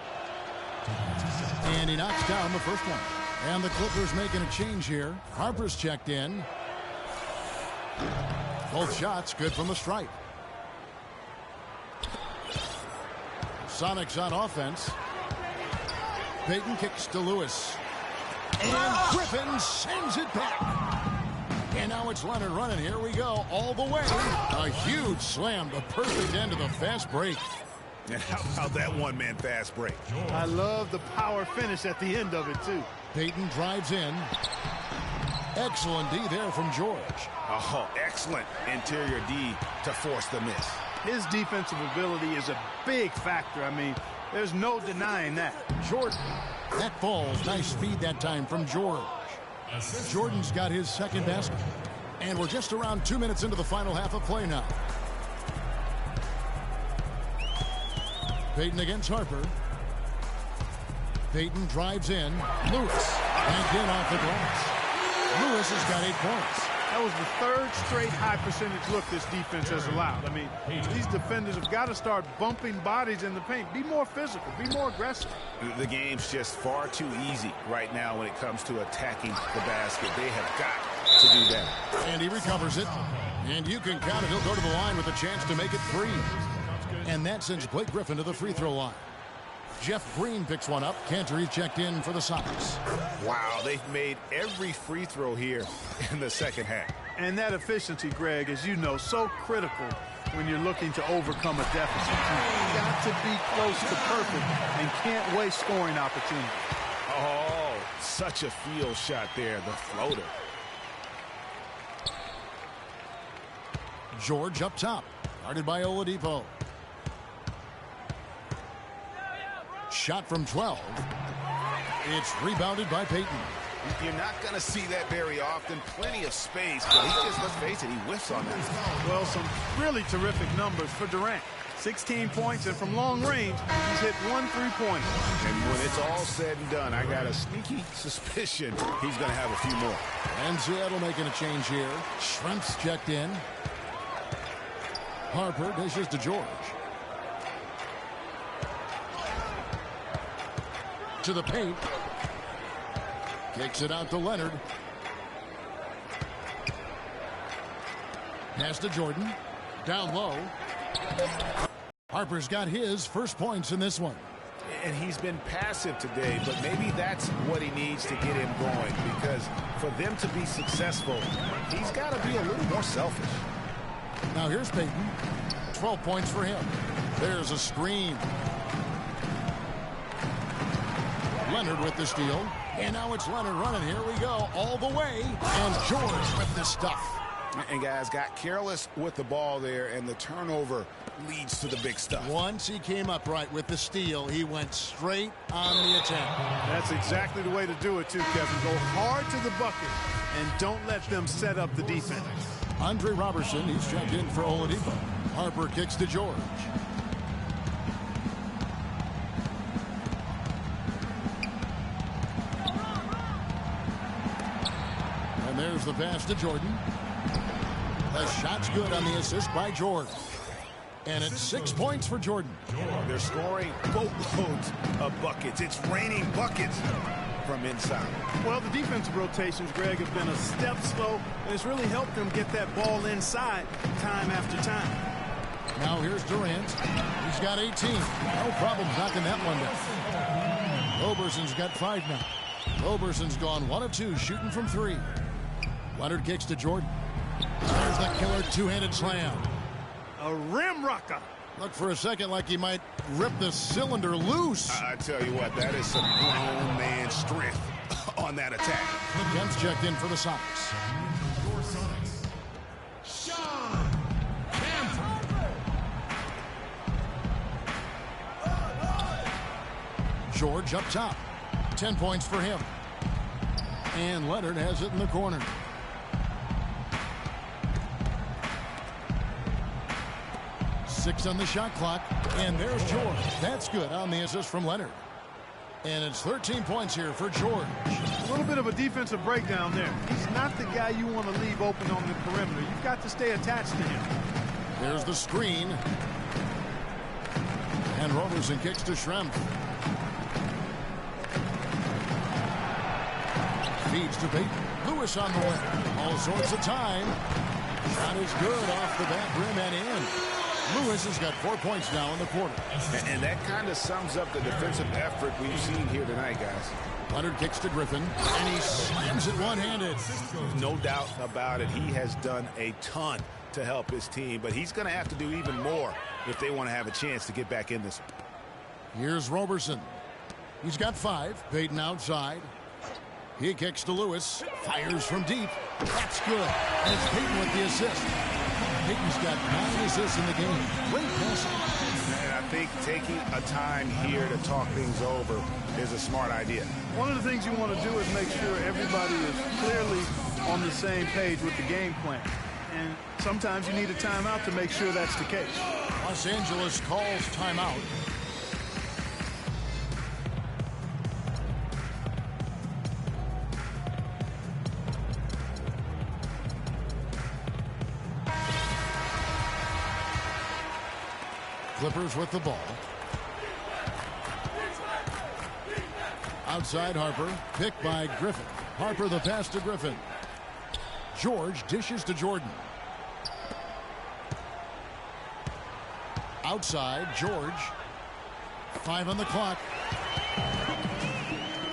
And he knocks down the first one. And the Clippers making a change here. Harper's checked in. Both shots good from the stripe. Sonics on offense. Payton kicks to Lewis. And Griffin sends it back. And now it's Leonard running. Here we go. All the way. A huge slam. The perfect end of the fast break. And how about that one-man fast break? I love the power finish at the end of it, too. Payton drives in. Excellent D there from George. Oh, excellent interior D to force the miss. His defensive ability is a big factor. I mean, there's no denying that. Jordan. That falls. Nice feed that time from George. Jordan's got his second basket. And we're just around 2 minutes into the final half of play now. Payton against Harper. Payton drives in. Lewis. Banked in off the glass. Lewis has got 8 points. That was the 3rd straight high percentage look this defense has allowed. I mean, these defenders have got to start bumping bodies in the paint. Be more physical. Be more aggressive. The game's just far too easy right now when it comes to attacking the basket. They have got to do that. And he recovers it. And you can count it. He'll go to the line with a chance to make it 3. And that sends Blake Griffin to the free throw line. Jeff Green picks one up. Cantor, he's checked in for the Sonics. Wow, they've made every free throw here in the second half. And that efficiency, Greg, as you know, so critical when you're looking to overcome a deficit. You've got to be close to perfect and can't waste scoring opportunities. Oh, such a field shot there, the floater. George up top. Guarded by Oladipo. Shot from 12. It's rebounded by Payton. You're not going to see that very often. Plenty of space, but he just, let's face it, he whiffs on that. Well, some really terrific numbers for Durant. 16 points, and from long range, he's hit 1 3-pointer. And when it's all said and done, I got a sneaky suspicion he's going to have a few more. And Seattle making a change here. Schrempf's checked in. Harper dishes to George. To the paint. Kicks it out to Leonard. Pass to Jordan. Down low. Harper's got his first points in this one. And he's been passive today, but maybe that's what he needs to get him going, because for them to be successful, he's got to be a little more selfish. Now here's Payton. 12 points for him. There's a screen. Leonard with the steal. And now it's Leonard running. Here we go. All the way. And George with the stuff. And guys got careless with the ball there, and the turnover leads to the big stuff. Once he came up right with the steal, he went straight on the attack. That's exactly the way to do it, too, Kevin. Go hard to the bucket and don't let them set up the defense. Andre Robertson, he's checked in for Oladipo. Harper kicks to George. And there's the pass to Jordan. The shot's good on the assist by George. And it's 6 points for Jordan. They're scoring boatloads of buckets. It's raining buckets from inside. Well, the defensive rotations, Greg, have been a step slow, and it's really helped them get that ball inside time after time. Now here's Durant. He's got 18. No problem knocking that one down. Roberson's got 5 now. Roberson's gone 1 of 2 shooting from 3. Leonard kicks to Jordan. There's the killer two-handed slam. A rim rocker. Looked for a second like he might rip the cylinder loose. I tell you what, that is some grown man strength on that attack. Kemp's checked in for the Sonics. Shawn Kemp. George up top. 10 points for him. And Leonard has it in the corner. Six on the shot clock. And there's George. That's good on the assist from Leonard. And it's 13 points here for George. A little bit of a defensive breakdown there. He's not the guy you want to leave open on the perimeter. You've got to stay attached to him. There's the screen. And Roberson kicks to Schrempf. Feeds to Payton. Lewis on the way. All sorts of time. Shot is good off the back rim and in. Lewis has got 4 points now in the quarter. And that kind of sums up the defensive effort we've seen here tonight, guys. Leonard kicks to Griffin, and he slams it one-handed. No doubt about it. He has done a ton to help his team, but he's going to have to do even more if they want to have a chance to get back in this one. Here's Roberson. He's got 5. Payton outside. He kicks to Lewis. Fires from deep. That's good. And it's Payton with the assist. Payton's got 9 assists in the game. Great passing. And I think taking a time here to talk things over is a smart idea. One of the things you want to do is make sure everybody is clearly on the same page with the game plan. And sometimes you need a timeout to make sure that's the case. Los Angeles calls timeout. Clippers with the ball. Outside Harper. Picked by Griffin. Harper the pass to Griffin. George dishes to Jordan. Outside George. 5 on the clock.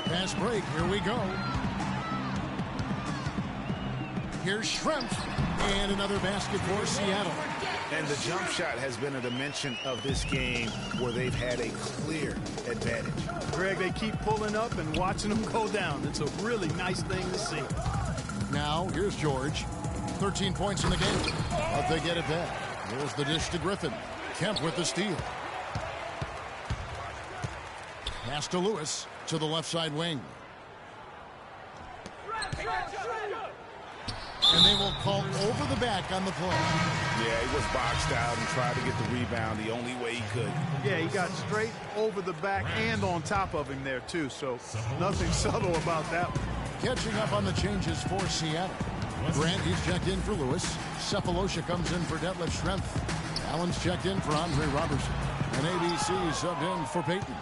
Pass break. Here we go. Here's Schrempf. And another basket for Seattle. And the jump shot has been a dimension of this game where they've had a clear advantage. Greg, they keep pulling up and watching them go down. It's a really nice thing to see. Now, here's George. 13 points in the game. But they get it back. Here's the dish to Griffin. Kemp with the steal. Pass to Lewis to the left side wing. And they will call over the back on the play. Yeah, he was boxed out and tried to get the rebound the only way he could. Yeah, he got straight over the back and on top of him there, too. So nothing subtle about that one. Catching up on the changes for Seattle. Grant, he's checked in for Lewis. Cephalosha comes in for Detlef Schrempf. Allen's checked in for Andre Robertson. And ABC subbed in for Payton.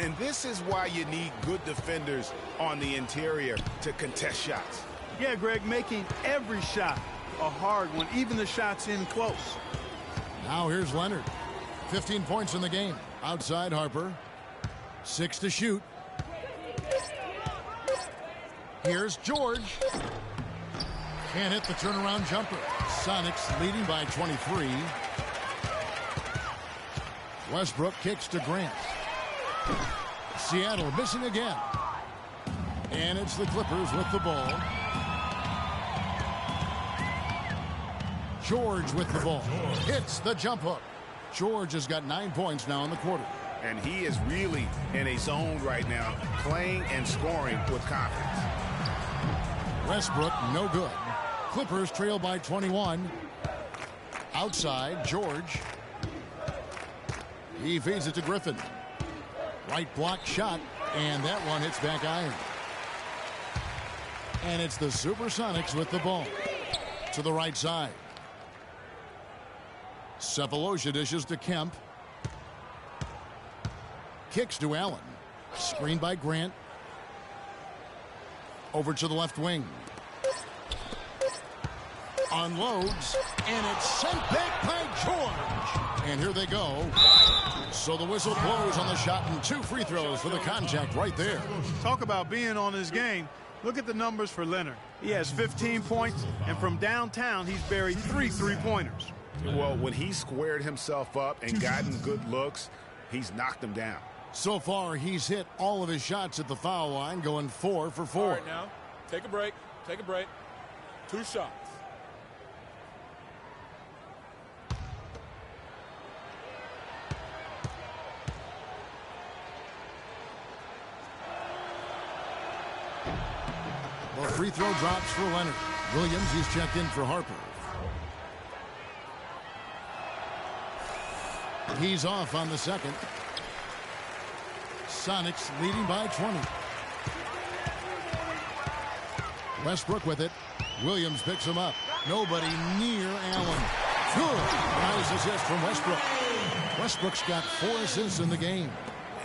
And this is why you need good defenders on the interior to contest shots. Yeah, Greg, making every shot a hard one, even the shots in close. Now here's Leonard. 15 points in the game. Outside Harper. 6 to shoot. Here's George. Can't hit the turnaround jumper. Sonics leading by 23. Westbrook kicks to Grant. Seattle missing again. And it's the Clippers with the ball. George with the ball. Hits the jump hook. George has got 9 points now in the quarter. And he is really in a zone right now, playing and scoring with confidence. Westbrook, no good. Clippers trail by 21. Outside, George. He feeds it to Griffin. Right block shot, and that one hits back iron. And it's the Supersonics with the ball. To the right side. Cephalosha dishes to Kemp. Kicks to Allen. Screened by Grant. Over to the left wing. Unloads, and it's sent back by George. And here they go. So the whistle blows on the shot and 2 free throws for the contact right there. Talk about being on his game. Look at the numbers for Leonard. He has 15 points, and from downtown, he's buried 3 3-pointers. Well, when he squared himself up and gotten good looks, he's knocked them down. So far, he's hit all of his shots at the foul line, going 4 for 4. All right, now, take a break. Take a break. 2 shots. Well, free throw drops for Leonard. Williams, he's checked in for Harper. He's off on the second. Sonics leading by 20. Westbrook with it. Williams picks him up. Nobody near Allen. Good. Nice assist from Westbrook. Westbrook's got 4 assists in the game.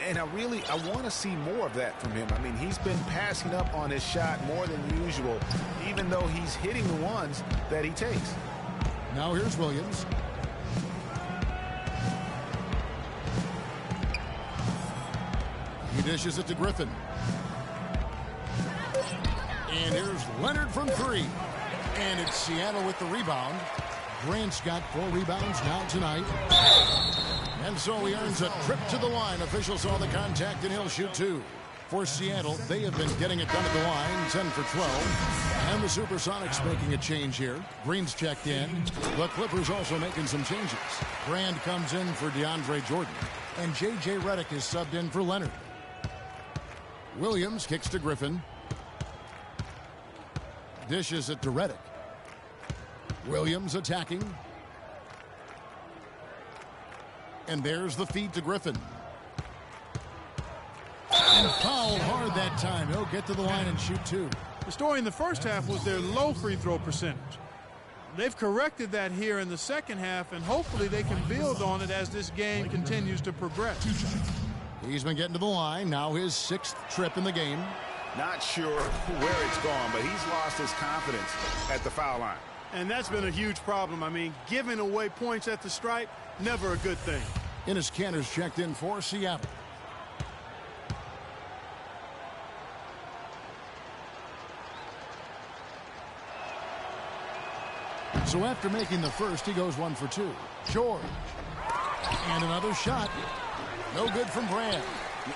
And I want to see more of that from him. I mean, he's been passing up on his shot more than usual, even though he's hitting the ones that he takes. Now here's Williams. He dishes it to Griffin. And here's Leonard from 3. And it's Seattle with the rebound. Grant's got 4 rebounds now tonight. And so he earns a trip to the line. Officials saw the contact, and he'll shoot 2. For Seattle, they have been getting it done at the line, 10 for 12. And the Supersonics making a change here. Green's checked in. The Clippers also making some changes. Brand comes in for DeAndre Jordan. And J.J. Redick is subbed in for Leonard. Williams kicks to Griffin. Dishes it to Redick. Williams attacking. And there's the feed to Griffin. And fouled hard that time. He'll get to the line and shoot 2. The story in the first half was their low free throw percentage. They've corrected that here in the second half, and hopefully they can build on it as this game continues to progress. He's been getting to the line. Now his 6th trip in the game. Not sure where it's gone, but he's lost his confidence at the foul line. And that's been a huge problem. I mean, giving away points at the stripe, never a good thing. Enes Kanter's checked in for Seattle. So after making the first, he goes 1 for 2. George. And another shot. No good from Brand.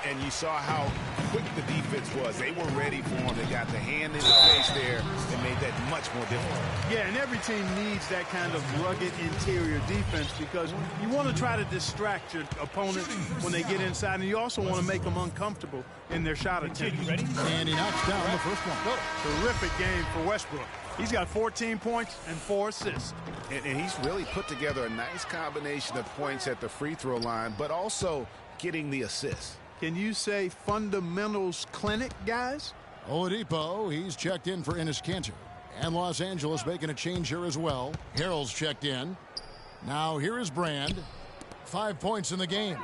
And you saw how quick the defense was. They were ready for him. They got the hand in the face there and made that much more difficult. Yeah, and every team needs that kind of rugged interior defense because you want to try to distract your opponent when they get inside, and you also want to make them uncomfortable in their shot attempts. And he knocks down the first one. Terrific game for Westbrook. He's got 14 points and 4 assists. And he's really put together a nice combination of points at the free throw line, but also getting the assist. Can you say fundamentals clinic, guys? Oladipo, he's checked in for Enes Kanter. And Los Angeles making a change here as well. Harrell's checked in. Now here is Brand. 5 points in the game.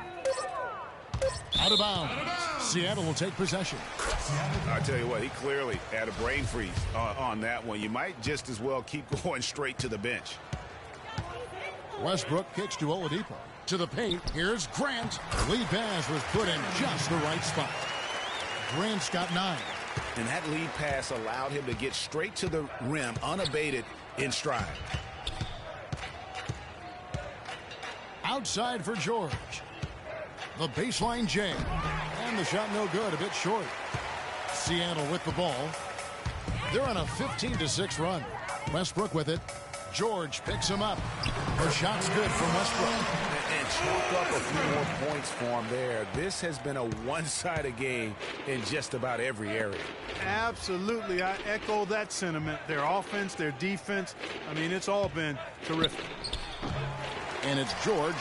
Out of bounds. Seattle will take possession. I tell you what, he clearly had a brain freeze on that one. You might just as well keep going straight to the bench. Westbrook kicks to Oladipo. To the paint. Here's Grant. The lead pass was put in just the right spot. Grant's got 9. And that lead pass allowed him to get straight to the rim unabated in stride. Outside for George. The baseline jam. And the shot no good, a bit short. Seattle with the ball. They're on a 15-6 run. Westbrook with it. George picks him up. The shot's good from Westbrook. And chalk up a few more points for him there. This has been a one-sided game in just about every area. Absolutely. I echo that sentiment. Their offense, their defense. I mean, it's all been terrific. And it's George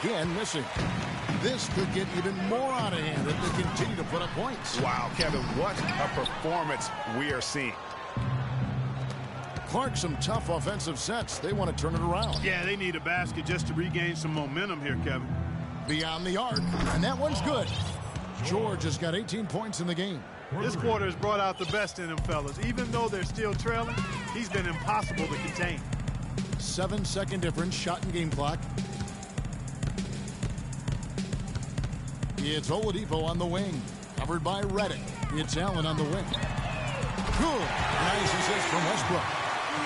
again missing. This could get even more out of hand if they continue to put up points. Wow, Kevin, what a performance we are seeing. Clark, some tough offensive sets. They want to turn it around. Yeah, they need a basket just to regain some momentum here, Kevin. Beyond the arc, and that one's good. George has got 18 points in the game. This quarter has brought out the best in them fellas. Even though they're still trailing, he's been impossible to contain. 7-second difference, shot and game clock. It's Oladipo on the wing, covered by Redick. It's Allen on the wing. Good. Nice assist from Westbrook.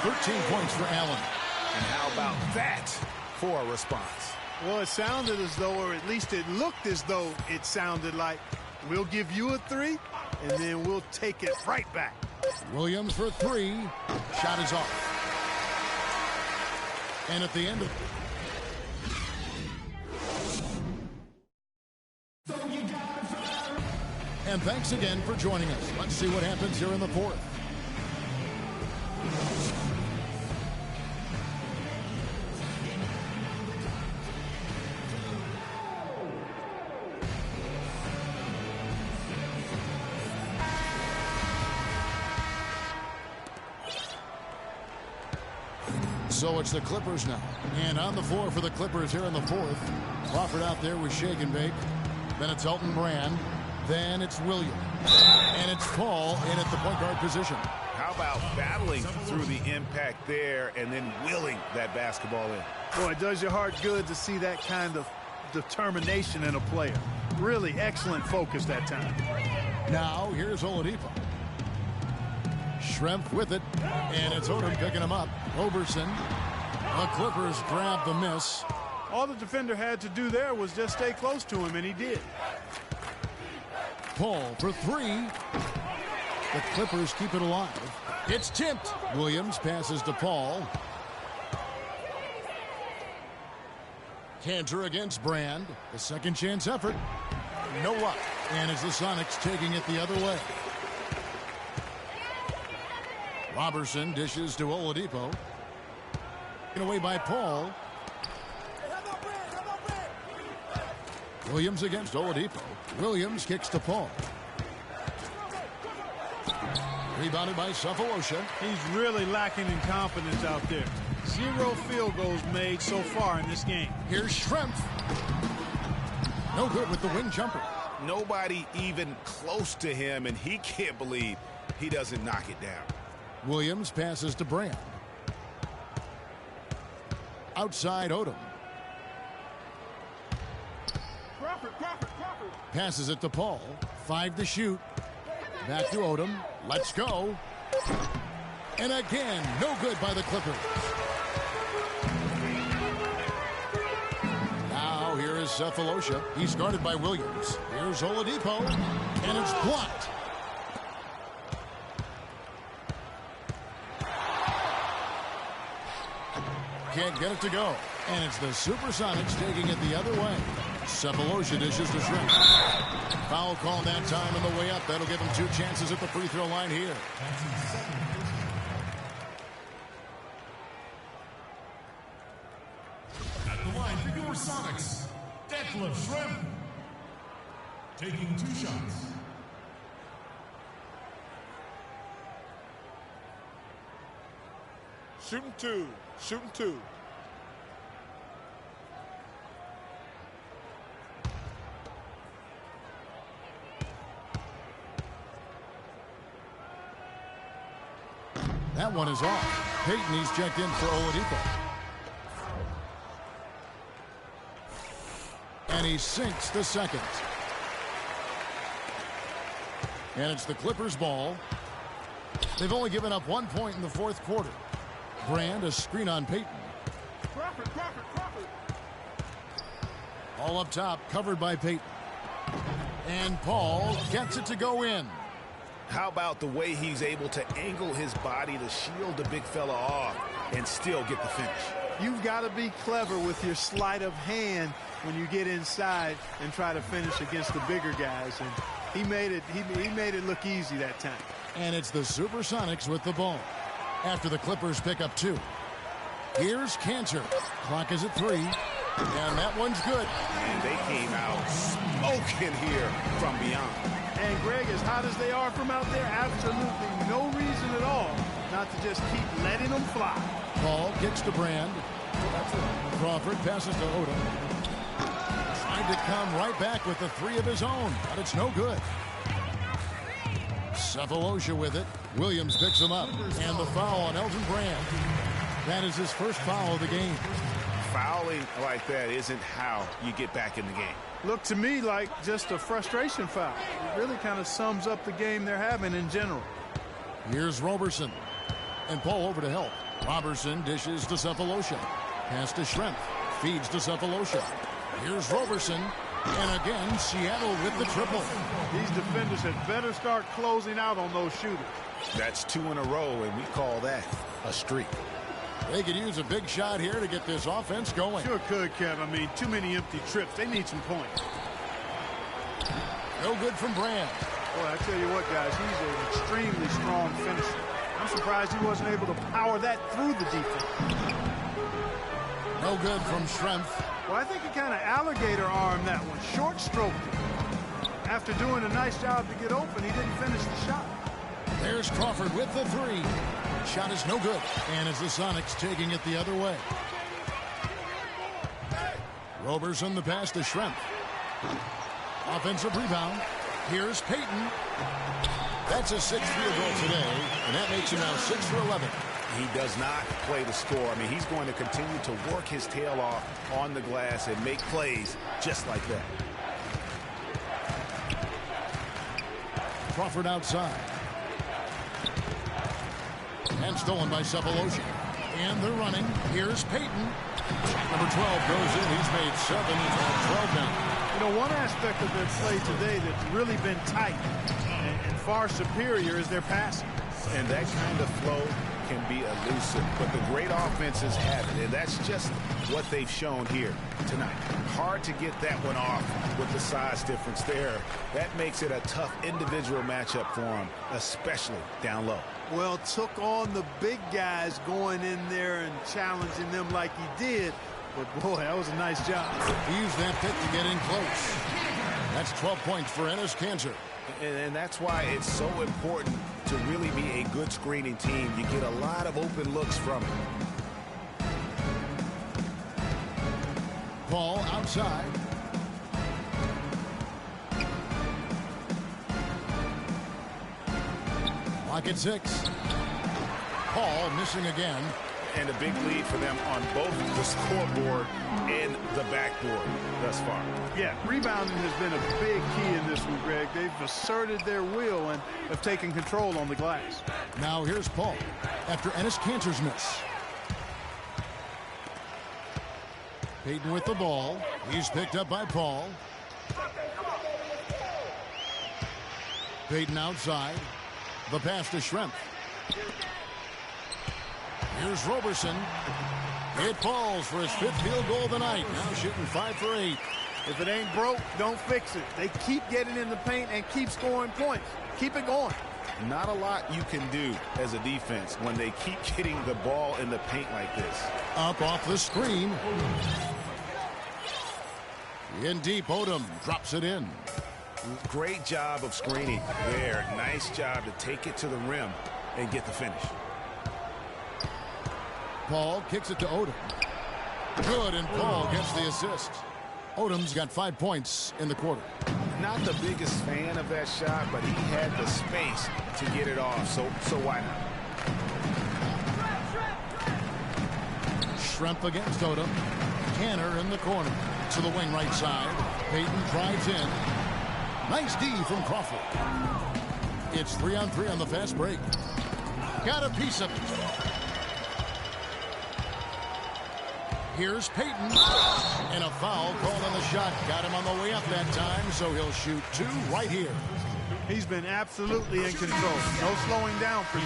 13 points for Allen. And how about that for a response? Well, it sounded as though, or at least it looked as though it sounded like, we'll give you a 3, and then we'll take it right back. Williams for 3. Shot is off. And at the end of And thanks again for joining us. Let's see what happens here in the fourth. So it's the Clippers now. And on the floor for the Clippers here in the fourth. Crawford out there with Shake and Bake. Then it's Elton Brand. Then it's Williams. And it's Paul in at the point guard position. How about battling through the impact there and then willing that basketball in? Boy, it does your heart good to see that kind of determination in a player. Really excellent focus that time. Now here's Oladipo. Schrempf with it. And it's Odom picking him up. Roberson. The Clippers grab the miss. All the defender had to do there was just stay close to him, and he did. Paul for 3. The Clippers keep it alive. It's tipped. Williams passes to Paul. Kanter against Brand. The second chance effort. No luck. And it's the Sonics taking it the other way. Roberson dishes to Oladipo. Taken away by Paul. Williams against Oladipo. Williams kicks to Paul. Rebounded by Cephalosha. He's really lacking in confidence out there. 0 field goals made so far in this game. Here's Schrempf. No good with the wing jumper. Nobody even close to him, and he can't believe he doesn't knock it down. Williams passes to Brand. Outside Odom. Passes it to Paul. 5 to shoot. Back to Odom. Let's go. And again, no good by the Clippers. Now here is Sefolosha. He's guarded by Williams. Here's Oladipo, and it's blocked. Can't get it to go. And it's the Supersonics taking it the other way. Sefolosha dishes to Shrimp. Foul call that time on the way up. That'll give him 2 chances at the free throw line here. At the line for your Sonics, Detlef Schrempf. Taking 2 shots. Shooting 2. Shooting 2. That one is off. Payton, he's checked in for Oladipo. And he sinks the second. And it's the Clippers' ball. They've only given up 1 point in the 4th quarter. Brand, a screen on Payton. Crawford. All up top, covered by Payton. And Paul gets it to go in. How about the way he's able to angle his body to shield the big fella off and still get the finish? You've got to be clever with your sleight of hand when you get inside and try to finish against the bigger guys. And he made it look easy that time. And it's the Supersonics with the ball. After the Clippers pick up 2. Here's Cantor. Clock is at 3. And that one's good. And they came out smoking here from beyond. And Greg, as hot as they are from out there, absolutely no reason at all not to just keep letting them fly. Paul kicks to Brand. Crawford passes to Odom. Trying to come right back with the 3 of his own, but it's no good. Sefolosha with it. Williams picks him up. And the foul on Elton Brand. That is his first foul of the game. Fouling like that isn't how you get back in the game. Looked to me like just a frustration foul. It really kind of sums up the game they're having in general. Here's Roberson. And Paul over to help. Roberson dishes to Sefolosha. Pass to Schrempf. Feeds to Sefolosha. Here's Roberson. And again, Seattle with the triple. These defenders had better start closing out on those shooters. That's 2 in a row, and we call that a streak. They could use a big shot here to get this offense going. Sure could, Kev. I mean, too many empty trips. They need some points. No good from Brand. Boy, I tell you what, guys, he's an extremely strong finisher. I'm surprised he wasn't able to power that through the defense. No good from Schrempf. Well, I think he kind of alligator armed that one. Short stroked it. After doing a nice job to get open, he didn't finish the shot. There's Crawford with the 3. Shot is no good. And it's the Sonics taking it the other way. Roberson the pass to Schrempf. Offensive rebound. Here's Payton. That's a 6th field goal today, and that makes him now 6 for 11. He does not play the score. I mean, he's going to continue to work his tail off on the glass and make plays just like that. Crawford outside. And stolen by Sefolosha. And they're running. Here's Payton. Number 12 goes in. He's made 7. He's on 12 now. You know, one aspect of their play today that's really been tight and far superior is their passing. And that kind of flow can be elusive, but the great offenses have it, and that's just what they've shown here tonight. Hard to get that one off with the size difference there. That makes it a tough individual matchup for them, especially down low. Well, took on the big guys going in there and challenging them like he did. But, boy, that was a nice job. He used that pick to get in close. That's 12 points for Enes Kanter. And that's why it's so important to really be a good screening team. You get a lot of open looks from it. Paul outside. Lock at 6. Paul missing again. And a big lead for them on both the scoreboard and the backboard thus far. Yeah, rebounding has been a big key in this one, Greg. They've asserted their will and have taken control on the glass. Now here's Paul after Enes Kanter's miss. Payton with the ball. He's picked up by Paul. Payton outside. The pass to Schrempf. Here's Roberson. It falls for his 5th field goal of the night. Now shooting 5 for 8. If it ain't broke, don't fix it. They keep getting in the paint and keep scoring points. Keep it going. Not a lot you can do as a defense when they keep getting the ball in the paint like this. Up off the screen. In deep, Odom drops it in. Great job of screening there. Nice job to take it to the rim and get the finish. Paul kicks it to Odom. Good, and Paul gets the assist. Odom's got 5 points in the quarter. Not the biggest fan of that shot, but he had the space to get it off, so why not? Schrempf against Odom. Canner in the corner. To the wing right side. Payton drives in. Nice D from Crawford. It's 3-on-3 on the fast break. Got a piece of it. Here's Payton. And a foul called on the shot. Got him on the way up that time, so he'll shoot 2 right here. He's been absolutely in control. No slowing down for G.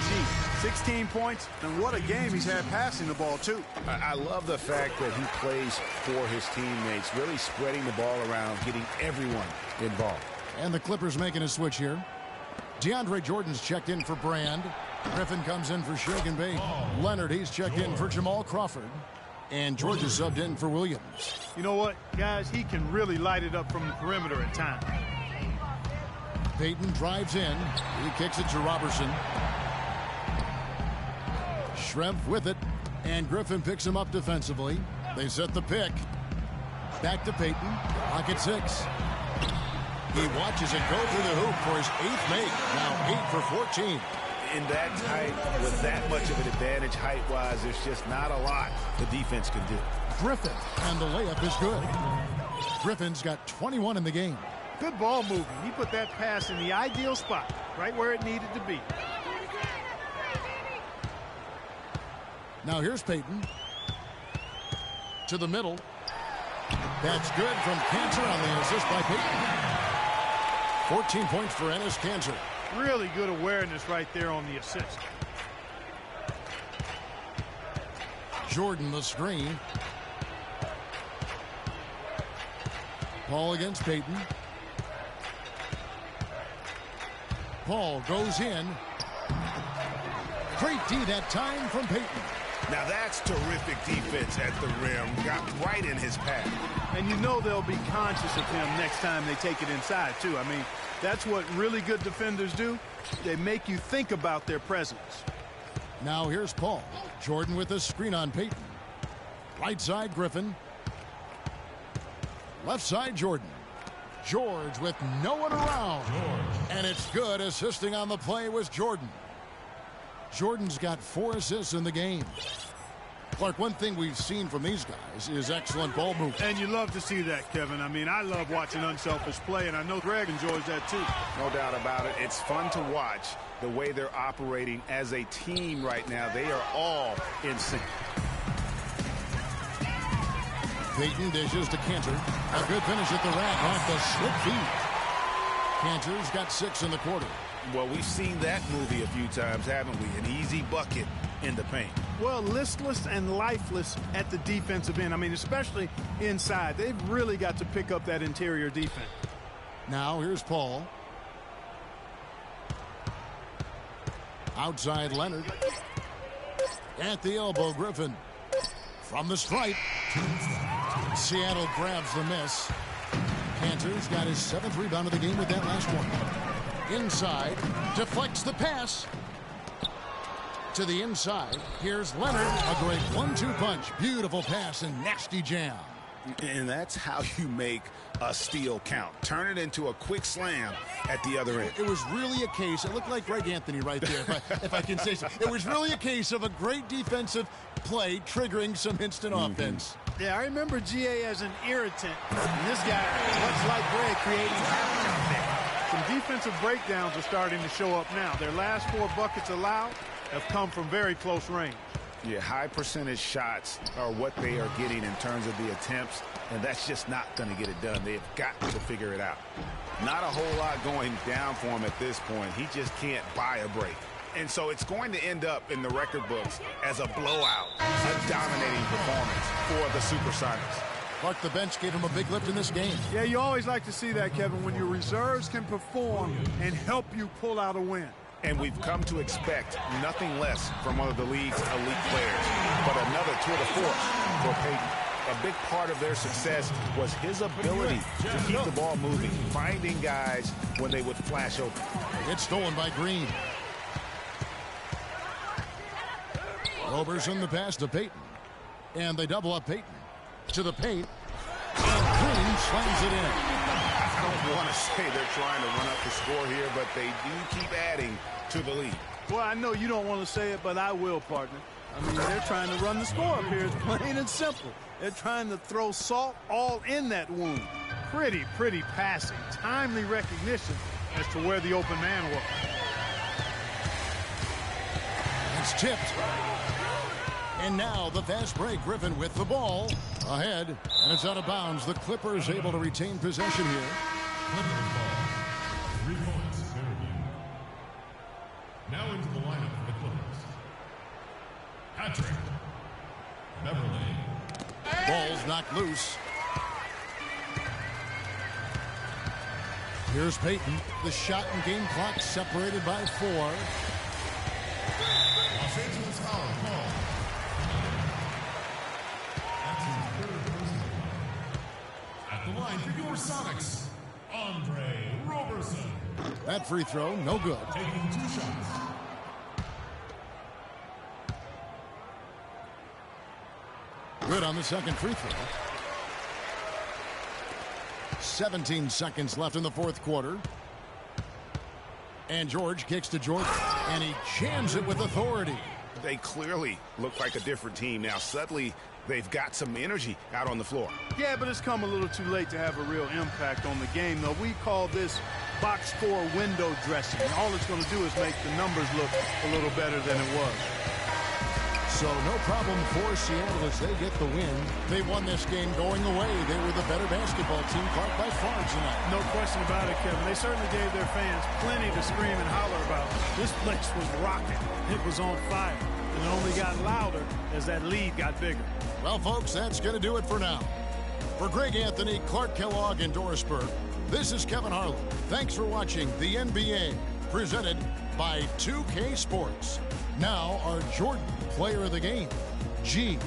16 points, and what a game he's had passing the ball, too. I love the fact that he plays for his teammates, really spreading the ball around, getting everyone involved. And the Clippers making a switch here. DeAndre Jordan's checked in for Brand. Griffin comes in for Shagan Bay. Leonard, he's checked in for Jamal Crawford. And George is subbed in for Williams. You know what, guys? He can really light it up from the perimeter at times. Payton drives in. He kicks it to Robertson. Schrempf with it. And Griffin picks him up defensively. They set the pick. Back to Payton. Pocket 6. He watches it go through the hoop for his 8th make. Now 8 for 14. In that tight, with that much of an advantage height-wise, there's just not a lot the defense can do. Griffin, and the layup is good. Griffin's got 21 in the game. Good ball movement. He put that pass in the ideal spot, right where it needed to be. Now here's Payton. To the middle. That's good from Cantor on the assist by Payton. 14 points for Enes Kanter. Really good awareness right there on the assist. Jordan the screen. Paul against Payton. Paul goes in. Great D that time from Payton. Now that's terrific defense at the rim. Got right in his path. And you know they'll be conscious of him next time they take it inside, too. I mean, that's what really good defenders do. They make you think about their presence. Now here's Paul. Jordan with a screen on Payton. Right side, Griffin. Left side, Jordan. George with no one around. And it's good. Assisting on the play was Jordan. Jordan's got 4 assists in the game. Clark, one thing we've seen from these guys is excellent ball movement. And you love to see that, Kevin. I mean, I love watching unselfish play, and I know Greg enjoys that too. No doubt about it. It's fun to watch the way they're operating as a team right now. They are all in sync. Payton dishes to Cantor. A good finish at the rack off the slip feed. Cantor's got 6 in the quarter. Well, we've seen that movie a few times, haven't we? An easy bucket in the paint. Well, listless and lifeless at the defensive end. I mean, especially inside. They've really got to pick up that interior defense. Now here's Paul. Outside Leonard. At the elbow, Griffin. From the stripe. Seattle grabs the miss. Cantor's got his 7th rebound of the game with that last one. Inside, deflects the pass. To the inside, here's Leonard. A great 1-2 punch. Beautiful pass and nasty jam. And that's how you make a steal count. Turn it into a quick slam at the other end. It was really a case, it looked like Greg Anthony right there, if I can say so. It was really a case of a great defensive play triggering some instant offense. Yeah, I remember GA as an irritant. And this guy, much like Greg, creating havoc there. Some defensive breakdowns are starting to show up now. Their last 4 buckets allowed have come from very close range. Yeah, high percentage shots are what they are getting in terms of the attempts, and that's just not going to get it done. They've got to figure it out. Not a whole lot going down for him at this point. He just can't buy a break. And so it's going to end up in the record books as a blowout, a dominating performance for the Supersonics. Clark, the bench gave him a big lift in this game. Yeah, you always like to see that, Kevin, when your reserves can perform and help you pull out a win. And we've come to expect nothing less from one of the league's elite players, but another tour de force for Payton. A big part of their success was his ability to keep the ball moving, finding guys when they would flash open. It's stolen by Green. Roberson the pass to Payton. And they double up Payton. To the paint. And Green slams it in. I don't want to say they're trying to run up the score here, but they do keep adding to the lead. Well, I know you don't want to say it, but I will, partner. I mean, they're trying to run the score up here. It's plain and simple. They're trying to throw salt all in that wound. Pretty passing. Timely recognition as to where the open man was. It's tipped. And now the fast break. Griffin with the ball. Ahead. And it's out of bounds. The Clippers able to retain possession here. Clippers ball. 3 points. Fairview. Now into the lineup for the Clippers. Patrick Beverly. Ball's knocked loose. Here's Payton. The shot and game clock separated by 4. Los Angeles foul call. That's his 3rd personal foul. At the line for your Sonics, Andre Roberson. That free throw, no good. Taking 2 shots. Good on the second free throw. 17 seconds left in the 4th quarter. And George kicks to Jordan. And he jams it with authority. They clearly look like a different team now. Suddenly, they've got some energy out on the floor. Yeah, but it's come a little too late to have a real impact on the game, though. We call this box score window dressing. All it's going to do is make the numbers look a little better than it was. So no problem for Seattle as they get the win. They won this game going away. They were the better basketball team, Clark, by far tonight. No question about it, Kevin. They certainly gave their fans plenty to scream and holler about. This place was rocking. It was on fire. And it only got louder as that lead got bigger. Well, folks, that's going to do it for now. For Greg Anthony, Clark Kellogg, and Doris Burke, this is Kevin Harlan. Thanks for watching the NBA, presented by 2K Sports. Now, our Jordan Player of the Game, G.